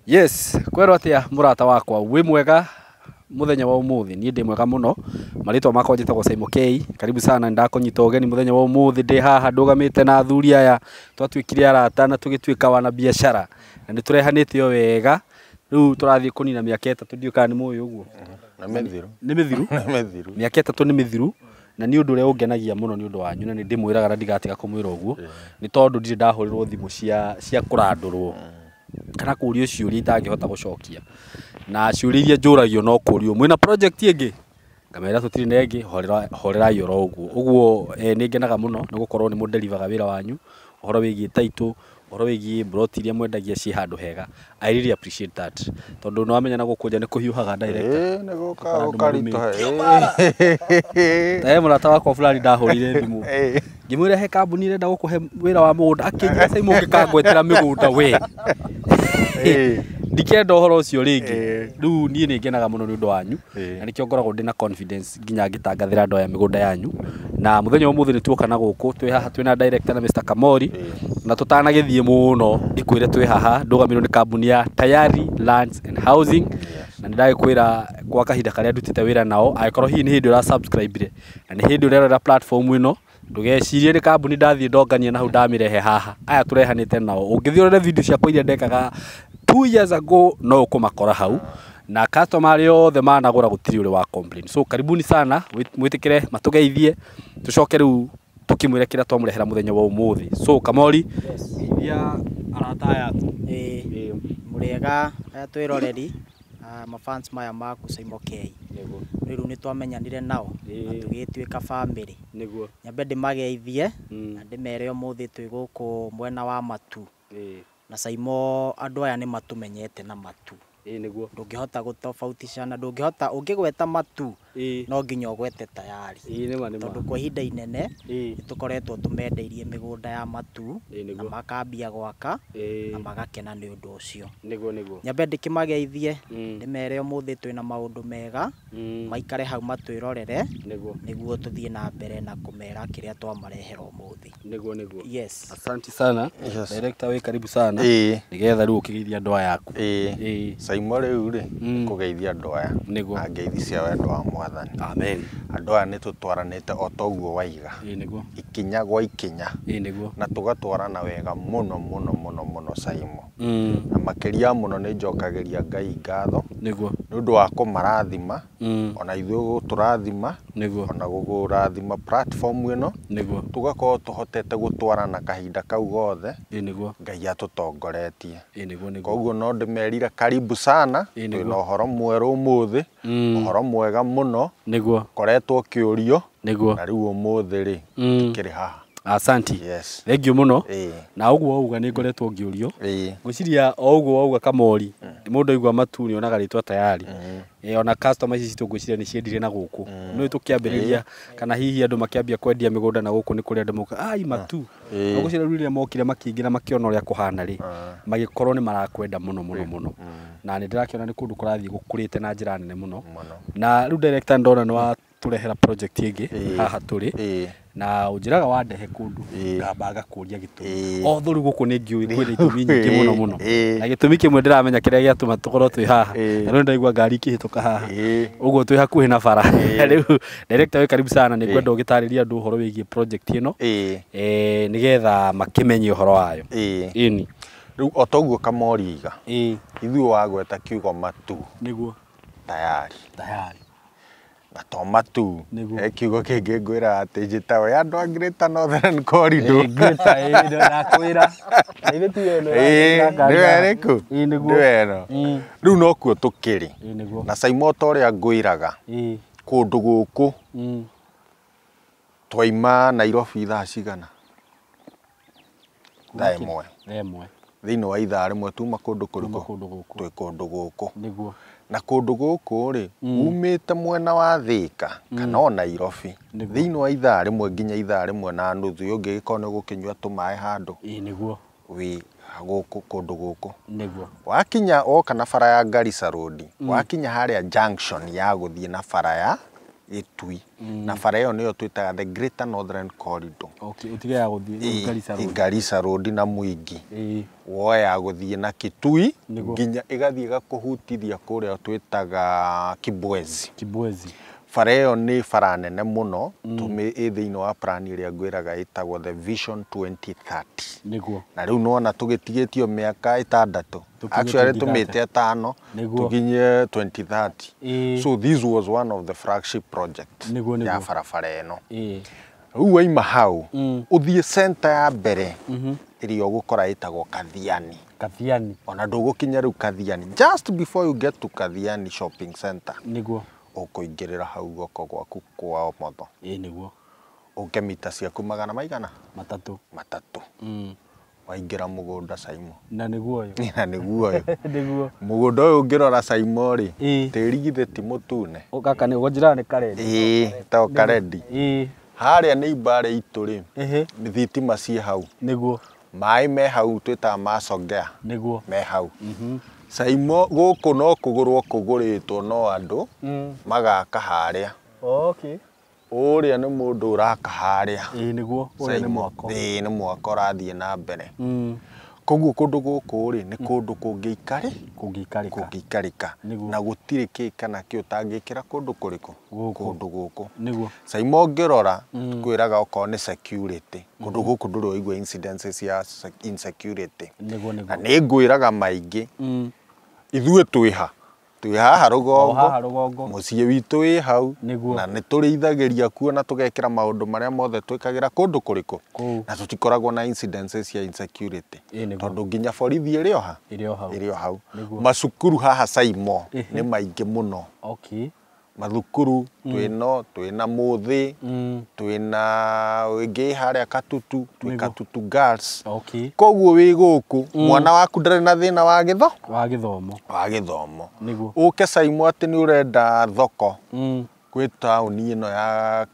Yes, kwero atia murata wakwa wi mwega muthenya wa umuthi ni ndi mwega muno maritwa makwa njitagwo Simon K karibu sana ndakonyita ugeni muthenya wa umuthi ndi haha ndugamite na athuri aya twatwikire arata na tugitwika wana biashara na ni turehanite o wega riu turathie kunina miaka 3 ndiuka ni muyo uguo na mithiru ni mithiru miaka 3 ni mithiru na ni undu ure ungenagia muno ni undu wanyu na ni ndimwiraga na ndigatiga kumwira uguo ni tondu ndi ndahurirwo thimu cia kurandurwo kana kurio ciuria itangihota gucokia na ciuria iria njuragio no kurio mwina project ingi ngamera tutiri na ingi horera yoro uguo ni ngenaga muno ni gukorwo ni mudelivaga wira wanyu uhoro wigie title uhoro wigie brot iria mwendagia ci handu hega I really appreciate that tondu no amenya na gukunja ni kuhiuhaga director ni guka ukarito murata wakwa fulani ndahurire thimu ngimwira he kambuni irenda gukuhe wira wa mugunda akinjira Simon ngikangwetera migunda we ndikenda uhoro ucio ringi riu nie ni ngenaga muno ni undu wanyu na nikio ngoragwo ndina confidence nginya ngitangathira andu aya migunda yanyu na muthenya umuthi ni tuoka na guku twi haha twina director na Mr Kamori na tutanagithie muno ikwire twi haha ndugamirwo ni kambuni ya Tayari Lands and Housing na ndagikwira kwa kahinda karia ndutite wira nao aikorwo hihi ni hindi ura subscribe na ni hindi urera platform ino ndugecirie ni kambuni ndathie ndongania na hu ndamirehe haha aya turehanite nao ungithiorere video cia iria ndekaga 2 years ago no ukumakora hau na customer ario the managura gutiri uri wa complain so karibuni sana mwitikire matugeithie tucoke riu tukimwire kira twamurehera muthenya wa umuthi so Kamori ya arata yaku muriega twiroreri mafans maya maku Simon K riu ni twamenyanire nao tugitwika family niguo nyambe ndimageithie na ndimere umuthi twi guku mwena wa matu na Simon andu aya ni matumenyete na matu niguo ndungihota gutofautisha ndungihota ungigweta matu no nginya ogwete Tayari tondu kwa ihinda inene tukoretwo tumendeirie migunda ya matu na makambia gwaka na magakena ni undu ucio niguo nyambe ndikimageithie ndimere umuthi twina maundu mega maikare hau matwirorere niguo tuthie na mbere na kumera kiria twamarehera umuthi niguo yes asante sana director we karibu sana nigetha riu ukigeithia andu aya yaku Simon riu ri kugeithia andu aya na ngeithi cia wendo wa Mwathani amen andu aya ni tutwaranite o toguo waiga niguo ikinya gwa ikinya niguo na tugatwarana wega muno Simon na makiria muno ni njokageria Ngai ngatho niguo ni undu wa kumarathima ona ithuĩ turathima niguo ona gugurathima platform ino niguo tugakorwo tuhotete gutwarana kahinda kau gothe niguo Ngai atutongoretie niguo koguo no ndimerire karibu sana twina uhoro mweru umuthi uhoro mwega muno niguo koretwo kiurio niguo na riu umuthi ri kiri haha asanti yes thank you muno na uguo uga ni ngoretwo ngiurio ngwiciria o uguo uga Kamori mundu aigua matu ni onaga ritwa Tayari ona customers ici tungwiciria ni ciendire na guku no tukiambiriria kana hihi andu makiambia kwendia migunda na guku ni kuri andu moka ai matu ngwiciria riria mokire makiingira makiona uria kuhana ri magikorwo ni marakwenda muno na ni ndirakiona ni kundu kurathie gukurite na njira nene muno na riu director ndona ni wa turehera project ingi haha turi na ujiraga wandehe kundu ngabaga kuria gitumi o thuri guku ni ngiui kwina itumi nyingi muno na gitumi kimwe ndiramenya kiria giatuma tukorwo twi haha na no ndaigua ngari ikihituka haha uguo twi hakuhi na bara riu director we karibu sana ni ngwenda ugitariria andu uhoro wigie project ino nigetha makimenye uhoro wayo ini riu otoguo Kamori iga ithuĩ wagweta kiugo matu niguo tayari Tayari. na to matu kiugo kingi ngwira ati njitawe andu a Greater Northern Corridor Greater ndo nakwira ithe tu eno niweriku niweno riu no kuo tukiri na Saimota uria ngwiraga kundu guku twaima Nairobi thaa cigana thaa imwe thiini wa ithaa rimwe tuma kundu kuriku twi kundu guku na kundu guku ri umite mwena wa Thika kana o Nairobi thiini wa ithaa rimwe nginya ithaa rimwe na nuthu ungigikone gukinywa tumae handu niguo wi guku kundu guku wakinya o kana bara ya Garissa Road wakinya haria junction ya guthie na bara ya Gitui na bara iyo niyo twitaga the Greater Northern Corridor utige ya guthie Garissa Road na Mwingi woya guthie na Kitui nginya igathie gakuhutithia kuria twitaga Kibwezi bara iyo ni bara nene muno tumi thiini wa plan iria ngwiraga itagwo the Vision 2030 na riu nona tugitigitio miaka 6 actually tumite 5 tuginye 2030 so this was one of the flagship project ya barabara ino riu waima hau uthie center ya mbere iria ugukora itagwo Kathiani ona ndugukinya riu Kathiani just before you get to Kathiani shopping center ukuingirira hau goko gwaku kwa motho niguo ukemita ciaku magana maigana matatu waingira mugunda Saimo na niguo yo niguo mugunda uyu ngirora Saimo ri tiri githe ti mutune ukaka ni gonjira ni karedi ta karedi haria ni ibare itu ri ni thitima cie hau niguo mai me hau twita macongea niguo me hau Saimo guku no kugurwo kuguritwo no andu magaka haria uria ni mundu uraka haria niguo uria ni mwako ni mwako rathie na mbere koguo kundu guku ri ni kundu kungikarika na gutire ki kana ki utangikira kundu kuriku kundu guku Saimo ngirora kwiraga oko ni security kundu guku nduri oigwa incidences ya insecurity na ni ngwiraga maingi ithue twiha haha rugongo mucie witu wi hau na ni turithagiria kuona tugekira maundu maria mothe twikagira kundu kuriku na tutikoragwo na incidences ya insecurity tondu nginya borithi irio hau macukuru haha Saimo ni maingi muno mathukuru twina muthi twina wingi haria Katutu Katutu Girls koguo wi guku mwana waku ndari na thina wa githomo uke Saimo ati ni urenda thoko kwi tauni ino ya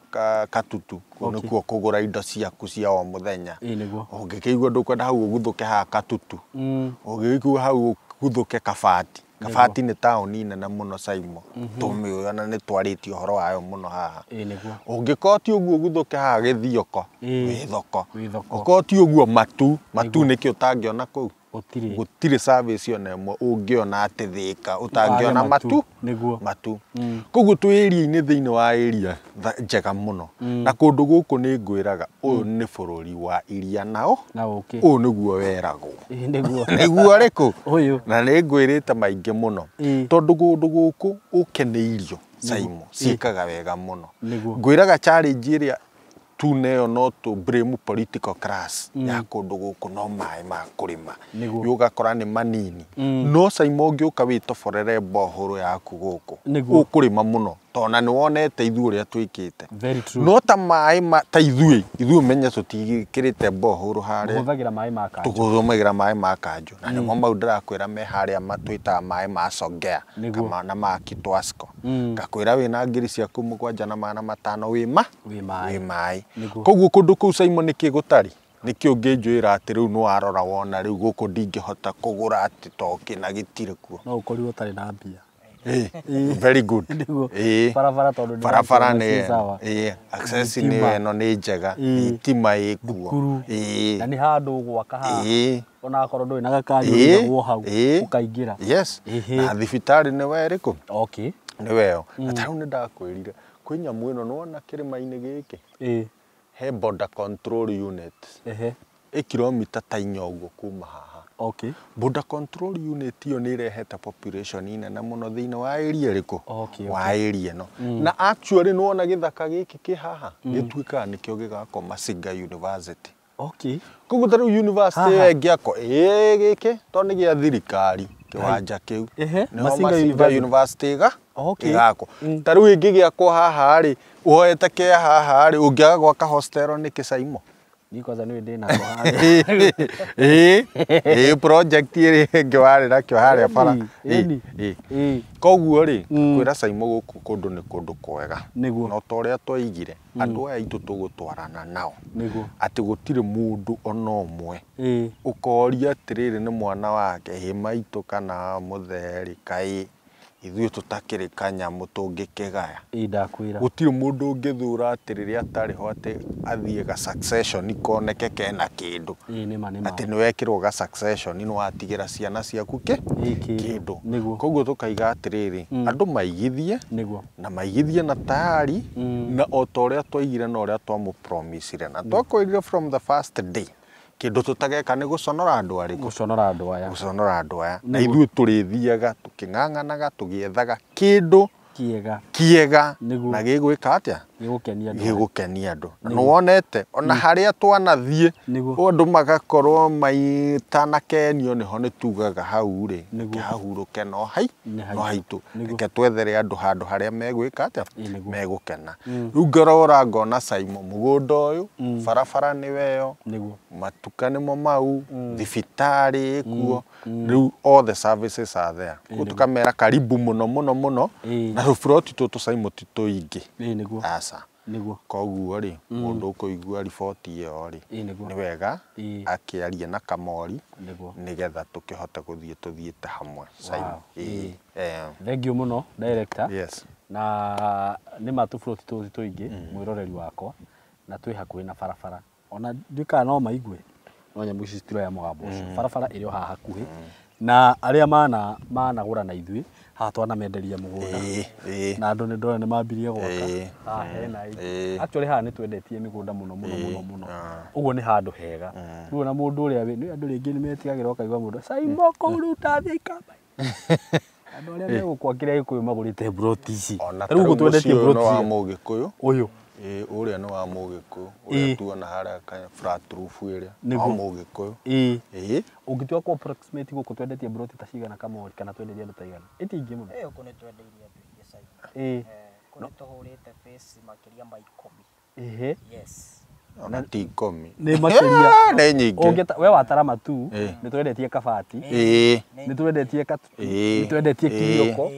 Katutu nikuo kugura indo ciaku cia o muthenya ungikigwa ndukwenda hau uguthuke ha Katutu ugikigwa hau uguthuke Kabati ni tauni nene muno Saimo tumiona ni twariti uhoro wayo muno haha ungikoti uguo guthuke haha Githioko wi thoko ukoti uguo matu niki utangiona kuu gutire service yo nemwe ungiona ati Thika utangiona matu koguo twi area-ini thiini wa area njega muno na kundu guku ni ngwiraga uyu ni bururi wa iria nao uyu niguo weragwo niguo riku na ni ngwirite maingi muno tondu kundu guku ukeneirio Saimo ciikaga wega muno ngwiraga challenge iria tuneo no to blame political class ya kundu guku no mai ma kurima yugakora ni manini no Saimo ngiuka witoforere bohoro yaku guku ukurima muno tona ni wonete ithu uria twikite no ta mai ta ithu menya tutigikirite bohoro haria tuguthamagira mai ma kanju na nimo mau ndirakwira me haria matwita mai ma Songea kama na ma Kitwasko ngakwira wina ngiri ciaku 7,500 wi mai koguo kundu kuu Saimo niki gutari niki ungijwira ati riu no arora wona riu guku ndingihota kugura ati toki na gitire kuo no ukori utari na mbia very good barabara ni access ni eno ni njega itima ikuo na ni handu gwaka haha ona akorwo ndui na gakari wo hau ukaingira na thibitari ni weriku ni weo na taru ni ndakwirire kwi nyamu ino nona kirima-ini giki he border control unit kilomita ta 4 uguo kuma haha. Okay. Border control unit iyo ni reheta population ina muno thiini wa area riko. Okay. Wa area no. Na actually no ona githaka giki ki haha gituika nikio gigako Masinga University. Okay. Koguo taru university engiako giki to ni gia thirikari kiwanja kiu. Masinga University ga. Okay. Gako. Taru ingi giako haha ri woete ke haha ri ungiaga gwaka hostel ni Kisaimo. Ni kwanza niwe ndina kwa project iri ngwarira kyo haria para koguo ri kwira Saimo guku kundu ni kundu kwega no toria twaigire andu aya itu tugutwarana nao ati gutire mundu ona omwe ukoria atiriri ni mwana wake himaitu kana mutheri kai ithuĩ tutakĩrĩ kanyamu tũngĩkĩgaya ndakwĩra gũtirĩ mũndũ ũngĩthura atĩrĩrĩ atarĩ ho atĩ athiĩ ga succession ikoneke kena kĩndũ atĩ nĩ wekĩrwo ga succession nĩ watigĩra ciana ciaku kĩndũ koguo tũkaiga atĩrĩrĩ andũ maigithie na maigithie na tayari na o ta ũrĩa twaigire na ũrĩa twamũpromisire na twakwĩrire from the first day kindu tutageka ni guconora andu ari guconora andu aya na ithuĩ tũrĩthiaga tũkĩng'ang'anaga tũgĩethaga kindu kiega na gĩgwĩka atĩa gĩgũkenia andũ na wonete ona harĩa twanathiĩ andũ magakorwo maitanakenio nĩho nĩ tugaga hau rĩ kĩhahurũke no haitũ reke twethere andũ handũ harĩa megwĩka atĩa megũkena rĩu ngarora ngona Saimo mũgũnda ũyũ barabara nĩweyo matuka nĩmo mau thibitarĩ kuo rĩu all the services are there tukamera karibu mũno na rũburoti tũtũ Saimo titũingĩ asa koguo rĩ mũndũ ũkũigua riboti ĩyo rĩ nĩ wega akĩaria na Kamori nĩgetha tũkĩhote gũthiĩ tũthiĩte hamwe Saimo thank you mũno director na nĩ matũburoti tũtũ tũingĩ mwĩroreri wakwa na twĩ hakuhĩ na barabara ona ndika no maigue no nyamũ ici citiroya mũgambo ũcio barabara ĩrĩ o haha hakuhĩ na arĩa managũra na ithuĩ haha twanamenderia mũgũnda na andũ nĩ ndona nĩ mambirie gwaka haha hena actually haha nĩ twendetie mĩgũnda mũno ũguo nĩ handũ hega rĩu na mũndũ ũrĩa nĩ andũ rĩngĩ nĩ metigagĩra ũkaigua mũndũ Saimo kũu rĩu ta Thĩkamba andũ arĩa megũkwa kĩrĩa Gĩkũyũ magũrĩte buroti ici rĩu ũguo twendetie buroti wa Mũgĩkũyũ ũyũ ũrĩa nĩ wa Mũgĩkũyũ ũrĩa tuona harĩa flat roof ĩrĩa wa Mũgĩkũyũ ũngĩtua ku approximate gũkũ twendetie buroti ta cigana Kamori kana twenderie andũ ta igana ĩtingĩ mũno ũkũ nĩ twendeirie andũ aingĩ Saimo kũrĩ tũhũrĩte face makĩria ma 10 yes ona ti 10 nĩ makĩria nĩ nyingĩ we watara matu nĩ twendetie Kabati nĩ twendetie Katutu nĩ twendetie Kirioko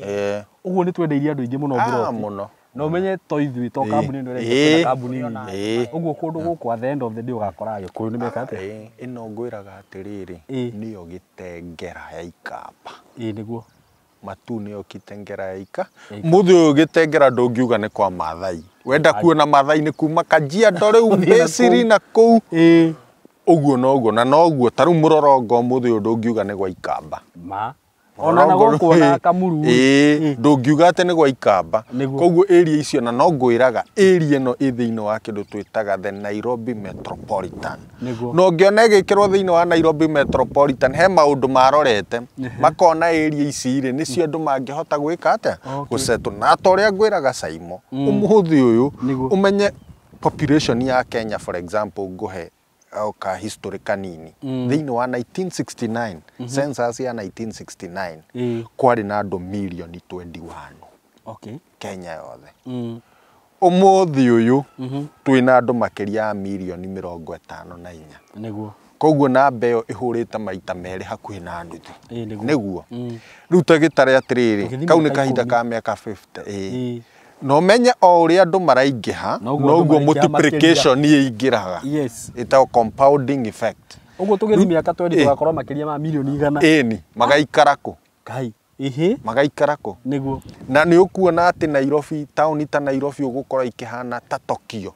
ũguo nĩ twendeirie andũ aingĩ mũno buroti no menye to ithuĩ to kambuni nĩ ũreka kambuni ũguo kũndũ gũkũ at the end of the day ũgakora Gĩkũyũ nĩ meka atĩa ĩno ngwĩraga atĩrĩrĩ nĩyo gĩtengera ya Ikamba nĩguo matu nĩyo gĩtengera ya Ika mũthĩ ũyũ gĩtengera ndũngiuga nĩ kwa Maathai wenda kuona Maathai nĩ kuma Kajiado rĩu Mbĩcĩri na kũu ũguo noguo na noguo ta rĩu Mũrorongo mũthĩ ũyũ ndũngiuga nĩ gwa Ikamba ona na gũkũ na Kamuru ndũngiuga atĩ nĩ gwa Ikamba koguo area icio na no ngwĩraga area ĩno ĩ thĩinĩ wa kĩndũ twĩtaga the Nairobi Metropolitan no ngĩona ĩgĩkĩrwo thĩinĩ wa Nairobi Metropolitan he maũndũ marorete makona area ici rĩ nĩcio andũ mangĩhota gwĩka atĩa gũsettle na ta ũrĩa ngwĩraga Saimo ũmũthĩ ũyũ ũmenye population ya Kenya for example ngũhe ka history kanini thĩinĩ wa 1969 census ya 1969 kwarĩ na andũ milioni 21 Kenya yothe ũmũthĩ ũyũ twĩna andũ makĩria ya milioni 54 nĩguo koguo namba ĩyo ĩhũrĩte maita merĩ hakuhĩ na nuthu nĩguo rĩu ta gĩtarĩ atĩrĩrĩ kau nĩ kahinda ka mĩaka 50 no menye o ũrĩa andũ maraingĩha noguo multiplication ĩingĩraga ĩtagwo compounding effect ũguo tũgĩthiĩ mĩaka 20 tũgakorwo makĩria ma milioni 100 ĩni magaikara kũ magaikara kũ nĩguo na nĩ ũkuona atĩ Nairobi taũni ta Nairobi ũgũkorwo ikĩhana ta Tokyo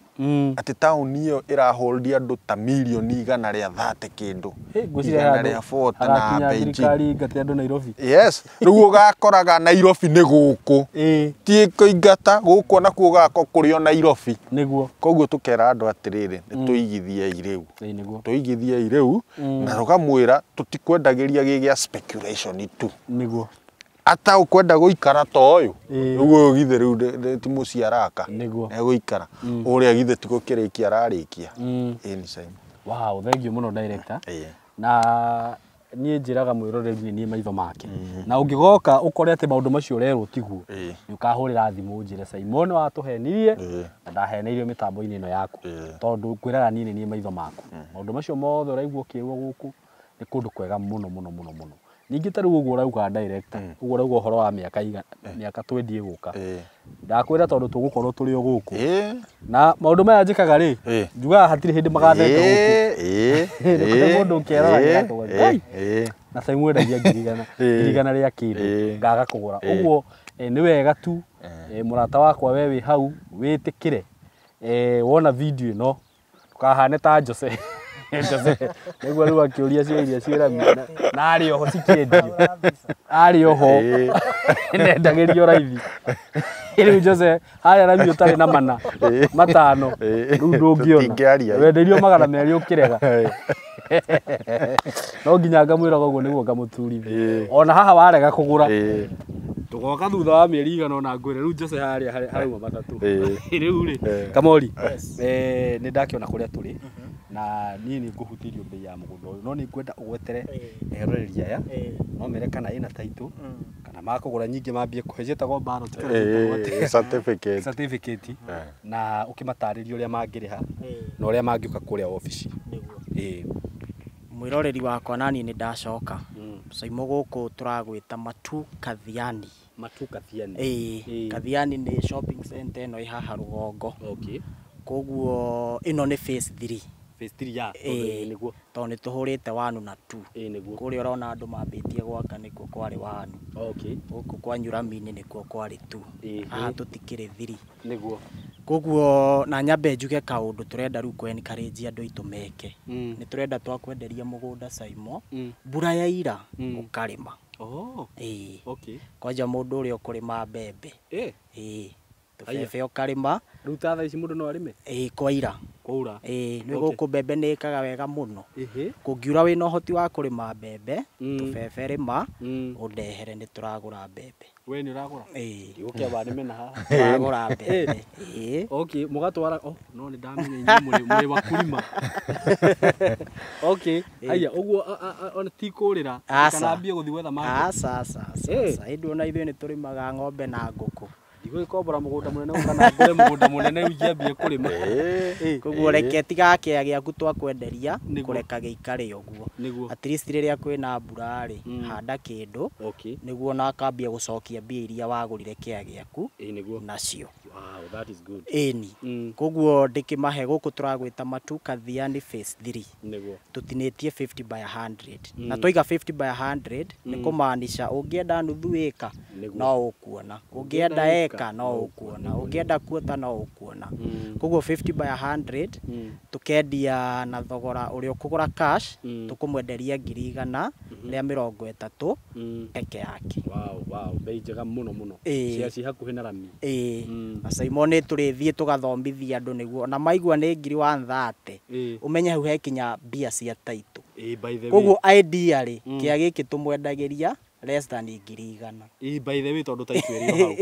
ati tauni iyo iraholdia andu ta milioni 130 kindu ngwiciria ria 40 na Beijing thirikari ngati andu Nairobi yes riu ugakoraga Nairobi ni guku ti kuingata guku na kuugako kurio Nairobi niguo koguo tukera andu atiriri ni tuigithie iriu tuigithie iriu na rugamwira tutikwendagiria gigia speculation tu niguo ata ukwenda guikara toyo uguo githe riu ti muciaraka eguikara uria githe tigukirikia ararikia ni sai wow thank you muno director na nie njiraga mwiroreri ni maitho make na ungigoka ukore ati maundu macio rero tiguo ni ukahurira thimu njire Simon watuhenirie na ndaheneirio mitambo-ini ino yaku tondu kwiraga ni maitho maku maundu macio mothe uraigua kiugo guku ni kundu kwega muno muno muno muno ningi tari uguo urauga director uguo urauga horo wa miaka twendie guka ndakwira tondu tugukorwo turi o guku na maundu maya njikaga ri njuga hatiri hindi magathete guku mundu ukeraga na sai mwendagia ngirigana ria kindu ngaga kugura uguo ni wega tu murata wakwa we wi hau witikire wona video ino tukahane ta Jose niguo riu akiuria cia iria ciirami na ari oho cikiendio ari oho nendagirio raithi riu Jose haria rami utari na mana matano riu ndungiona wenderio 200 ukirega no nginya ngamwiraga uguo niguo ngamuturithia ona haha warega kugura tugoka thutha wa mieri 100 na ngwire riu Jose haria harauma matatu riu ri Kamori ni ndakiona kuria turi na ni nguhutirio bei ya mugunda uyu no ni ngwenda ugwetere eroreria ya no mere kana ina title kana makugura nyingi mambie kuhejeta go ballot certificate na ukimatariria uria mangiriha na uria mangiuka kuria office mwiroreri wakwa nani ni ndacoka Saimo guku turagwita Matu Kathiani Kathiani ni shopping center no ihaha Rugongo koguo ino ni phase 3 ya niguo to ni tuhurite 1 na 2 kuri urona andu mambitie gwaka nikuo kwari 1 guku kwa Nyuramini nikuo kwari 2 aha tutikire 3 niguo koguo na nyambe njuge kaundu turenda riu encourage andu itu meke ni turenda twakwenderia mugunda Saimo mbura ya ira ukarima kwanja mundu uri ukurima mbembe tubebe ukarima riu tatha ici mundu no arime kwa ira ni guku mbembe ni ikaga wega muno kungiura wina uhoti wa kurima mbembe tubebe rima undehere ni turagura mbembe we ni uragura igukia bani mena haha turagura mbembe mugatwara no ni ndamenya inyi muri wakulima aya uguo on ti kurira kana mbie guthi wetha ma sasa indu na ithuĩ ni turimaga ng'ombe na ngũkũ Igwe ikombora mugunda munene kana ngore mugunda munene ujiambie kurima koguo reke tigake agiaku twakwenderia kureka giikare uguo at least riria kwina mbura ri handa kindu niguo na akambia gucokia mbia iria wagurire kia giaku nacio wow that is good koguo ndikimahe guku turagwita Matu Kathiani phase 3 niguo tutinitie 50 by 100 na toiga 50 by 100 ni kumaanisha ungienda nuthu eka no ukuona ungienda eka no ukuona ungienda kuota no ukuona koguo 50 by 100 tukendia na thogora uri ukugura cash tukumwenderia 100 ria 30 peke yake wow bei njega muno ciaci hakuhi na rami na Simon turithie tugathomithia andu niguo na maigua ni 130 umenye hu hekinya mbia cia taito koguo ideally kia giki tumwendagiria less than 100 by the way tondu taito eri hau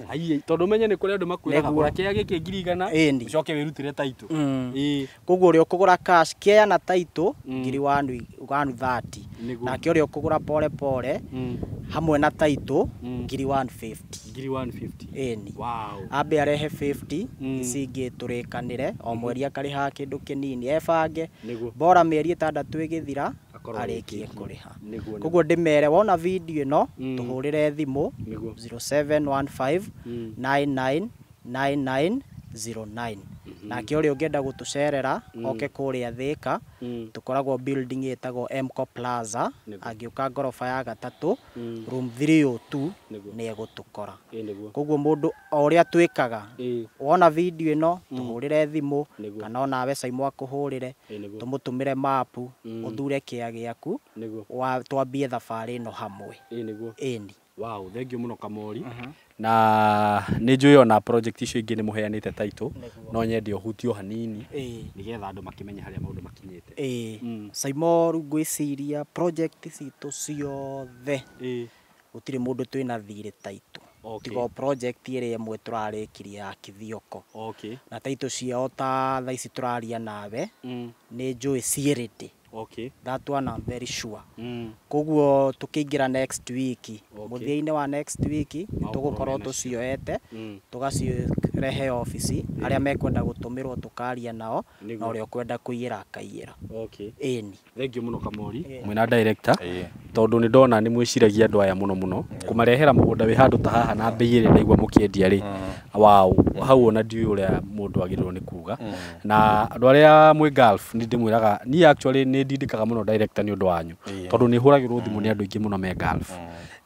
ai tondu menye ni kuri andu makwira gura kia giki 100 ucoke wirutire taito koguo uri ukugura cash kia na taito 130 na kia uri ukugura pole hamwe na taito 150 wow abe arehe 50 icingi turikanire o mweri akariha kindu kinini ebange bora mieri 6 igithira arikie kuriha koguo ndimere wona video ino tuhurire thimu 0715 999909 nake ũrĩa ũngĩenda gũtũcerera oke kũrĩa Thĩka tũkoragwo building ĩtagwo Mco Plaza angĩũka ngoroba ya gatatũ room 302 nĩ egũtũkora. Koguo mũndũ o ũrĩa twĩkaga wona video ĩno tũhũrĩre thimũ kana ona we Simon akũhũrĩre tũmũtũmĩre mapu ũthure kĩea gĩaku twambie thabarĩ ĩno hamwe. Ĩni. Wow, thank you muno Kamori. Na nĩ njũĩ ona project icio ingĩ nĩ mũheanĩte title no nyende ũhutio hanini nĩgetha andũ makĩmenye harĩa maũndũ makinyĩte. Simon rĩu ngwĩciria project citũ ciothe gũtirĩ mũndũ twĩna thirĩ title tiga project ĩrĩa ĩmwe tũrarĩkirie ya Kithioko. Na title ciao ta thaa ici tũraria nawe nĩ njũĩ ciĩrĩndĩ. That one I'm very sure. Koguo tukĩingĩra next week mũthia-inĩ wa next week nĩtũgũkorwo tũcioete tũgacirehe office arĩa mekwenda gũtũmĩrwo tũkaria nao na ũrĩa ũkwenda kũiyĩra akaiyĩra. Ĩni. Thank you muno Kamori mwĩna director tondũ nĩ ndona nĩ mwĩciragia andũ aya mũno kũmarehera mũgũnda wĩ handũ ta haha na mbei ĩrĩa naigua mũkĩendia rĩ wow hau ona ndiũĩ ũrĩa mũndũ agĩrĩirwo nĩ kuga na andũ arĩa mwĩ Gulf nĩ ndĩmwĩraga niĩ actually nĩ ndindĩkaga mũno director nĩ ũndũ wanyu tondũ nĩ hũragĩrwo thimũ nĩ andũ aingĩ mũno me Gulf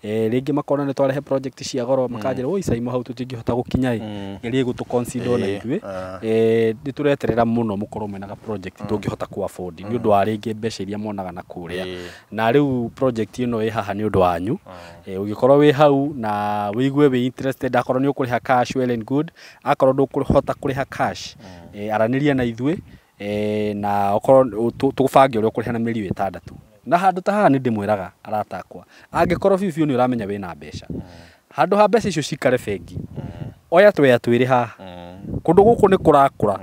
rĩngĩ makona nĩ twarehe project cia goro makanjĩra oi Simon hau tũtingĩhota gũkinya gerie gũtũ consider na ithuĩ nĩ tũreterera mũno mũkorwo mwĩna project tũngĩhota ku afford nĩ ũndũ wa rĩngĩ mbeca iria monaga na kũrĩa na rĩu project ĩno ĩ haha nĩ ũndũ wanyu ũngĩkorwo wĩ hau na wĩigue wĩ interested akorwo nĩ ũkũrĩha cash well and good akorwo ndũkũhota kũrĩha cash aranĩria na ithuĩ na okorwo tũgũbange ũrĩa ũkũrĩha na mĩeri 6 na handũ ta haha nĩ ndĩmwĩraga aratakwa angĩkorwo biũ nĩ ũramenya wĩna mbeca handũ ha mbeca icio cikare bengi oya twĩrĩ haha kũndũ gũkũ nĩ kũrakũra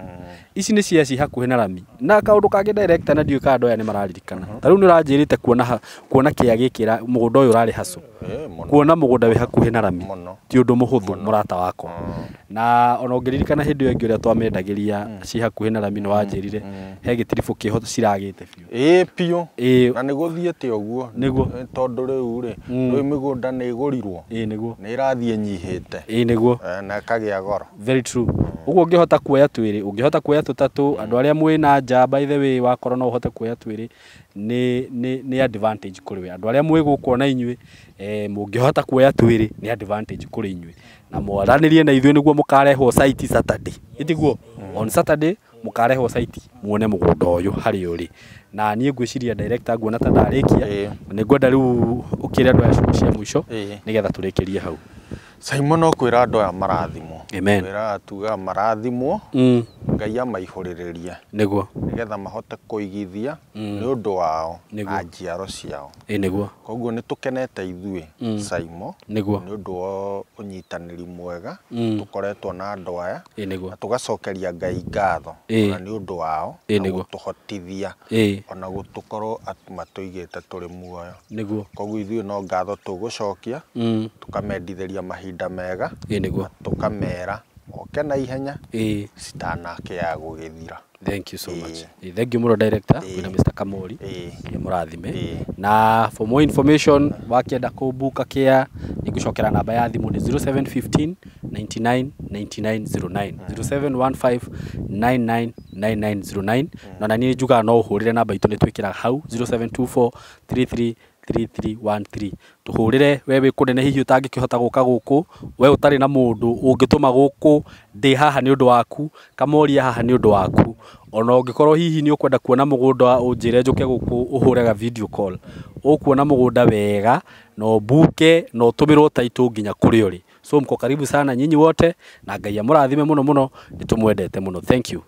ici nĩ ciaci hakuhĩ na rami na kaũndũ kangĩ director na ndiũĩ andũ aya nĩ mararirikana ta rĩu nĩ ũranjĩrĩte kuona kĩea gĩkĩra mũgũnda ũyũ ũrarĩ hacu kuona mũgũnda wĩ hakuhĩ na rami ti ũndũ mũhũthũ mũrata wakwa na ona ũngĩririkana hĩndĩ ĩyo ĩngĩ ũrĩa twamendagĩria ci hakuhĩ na rami nĩ wanjĩrire he gĩtiribũ kĩho ciragĩte biũ na nĩ gũthiĩte ũguo tondũ rĩu rĩ mĩgũnda nĩ ĩgũrirwo nĩ ĩrathiĩ nyihĩte na ĩkagĩa goro. Very true. Ũguo ũngĩhota kuoya twĩrĩ ũngĩhota kuoya tũtatũ andũ arĩa mwĩ na nja by the way wakorwo no ũhote kuoya twĩrĩ nĩ advantage kũrĩ we andũ arĩa mwĩ gũkũ na inyuĩ mũngĩhota kuoya twĩrĩ nĩ advantage kũrĩ inyuĩ na mwaranĩrie na ithuĩ nĩguo mũkarehwo site Saturday itiguo on Saturday mũkarehwo site muone mũgũnda ũyũ harĩ ũrĩ na niĩ ngwĩciria director nguona ta ndarĩkia nĩ ngwenda rĩu ũkĩre andũ aya cia mũico nĩgetha tũrĩkĩrie hau. Simon no kwĩra andũ aya marathimwo amen kwĩra atuga marathimwo Ngai amaihũrĩrĩrie nĩguo nĩgetha mahote kũigithia nĩ ũndũ wao na njiaro ciao nĩguo koguo nĩ tũkenete ithuĩ Simon nĩguo nĩ ũndũ wa ũnyitanĩri mwega tũkoretwo na andũ aya na tũgacokeria Ngai ngatho na nĩ ũndũ wao na gũtũhotithia ona gũtũkorwo matũigĩte tũrĩ muoyo nĩguo koguo ithuĩ no ngatho tũgũcokia tũkamendithĩria mahinda mega tũkamera oke na ihenya citanakĩaga gũgĩthira. Thank you so much. Thank you muno director kwĩna Mr. Kamori mũrathime na for more information wakienda kũbuka kĩea nĩngũcokera namba ya thimũ nĩ 0715 99 9909 0715 99 9909 na niĩ njugaga no ũhũrĩre namba itũ nĩ twĩkĩraga hau 0724 33 3313 tuhurire wewe kunene hihi utangikihota guka guku we utari na mundu ungituma guku ndi haha ni undu waku Kamoria haha ni undu waku ona ungikorwo hihi ni ukwenda kuona mugunda unjire njuke guku uhurega video call ukuona mugunda wega no buke no tumirwo title nginya kuri uri so mko karibu sana nyinyi wote na Ngai amurathime muno muno nitumwendete muno. Thank you.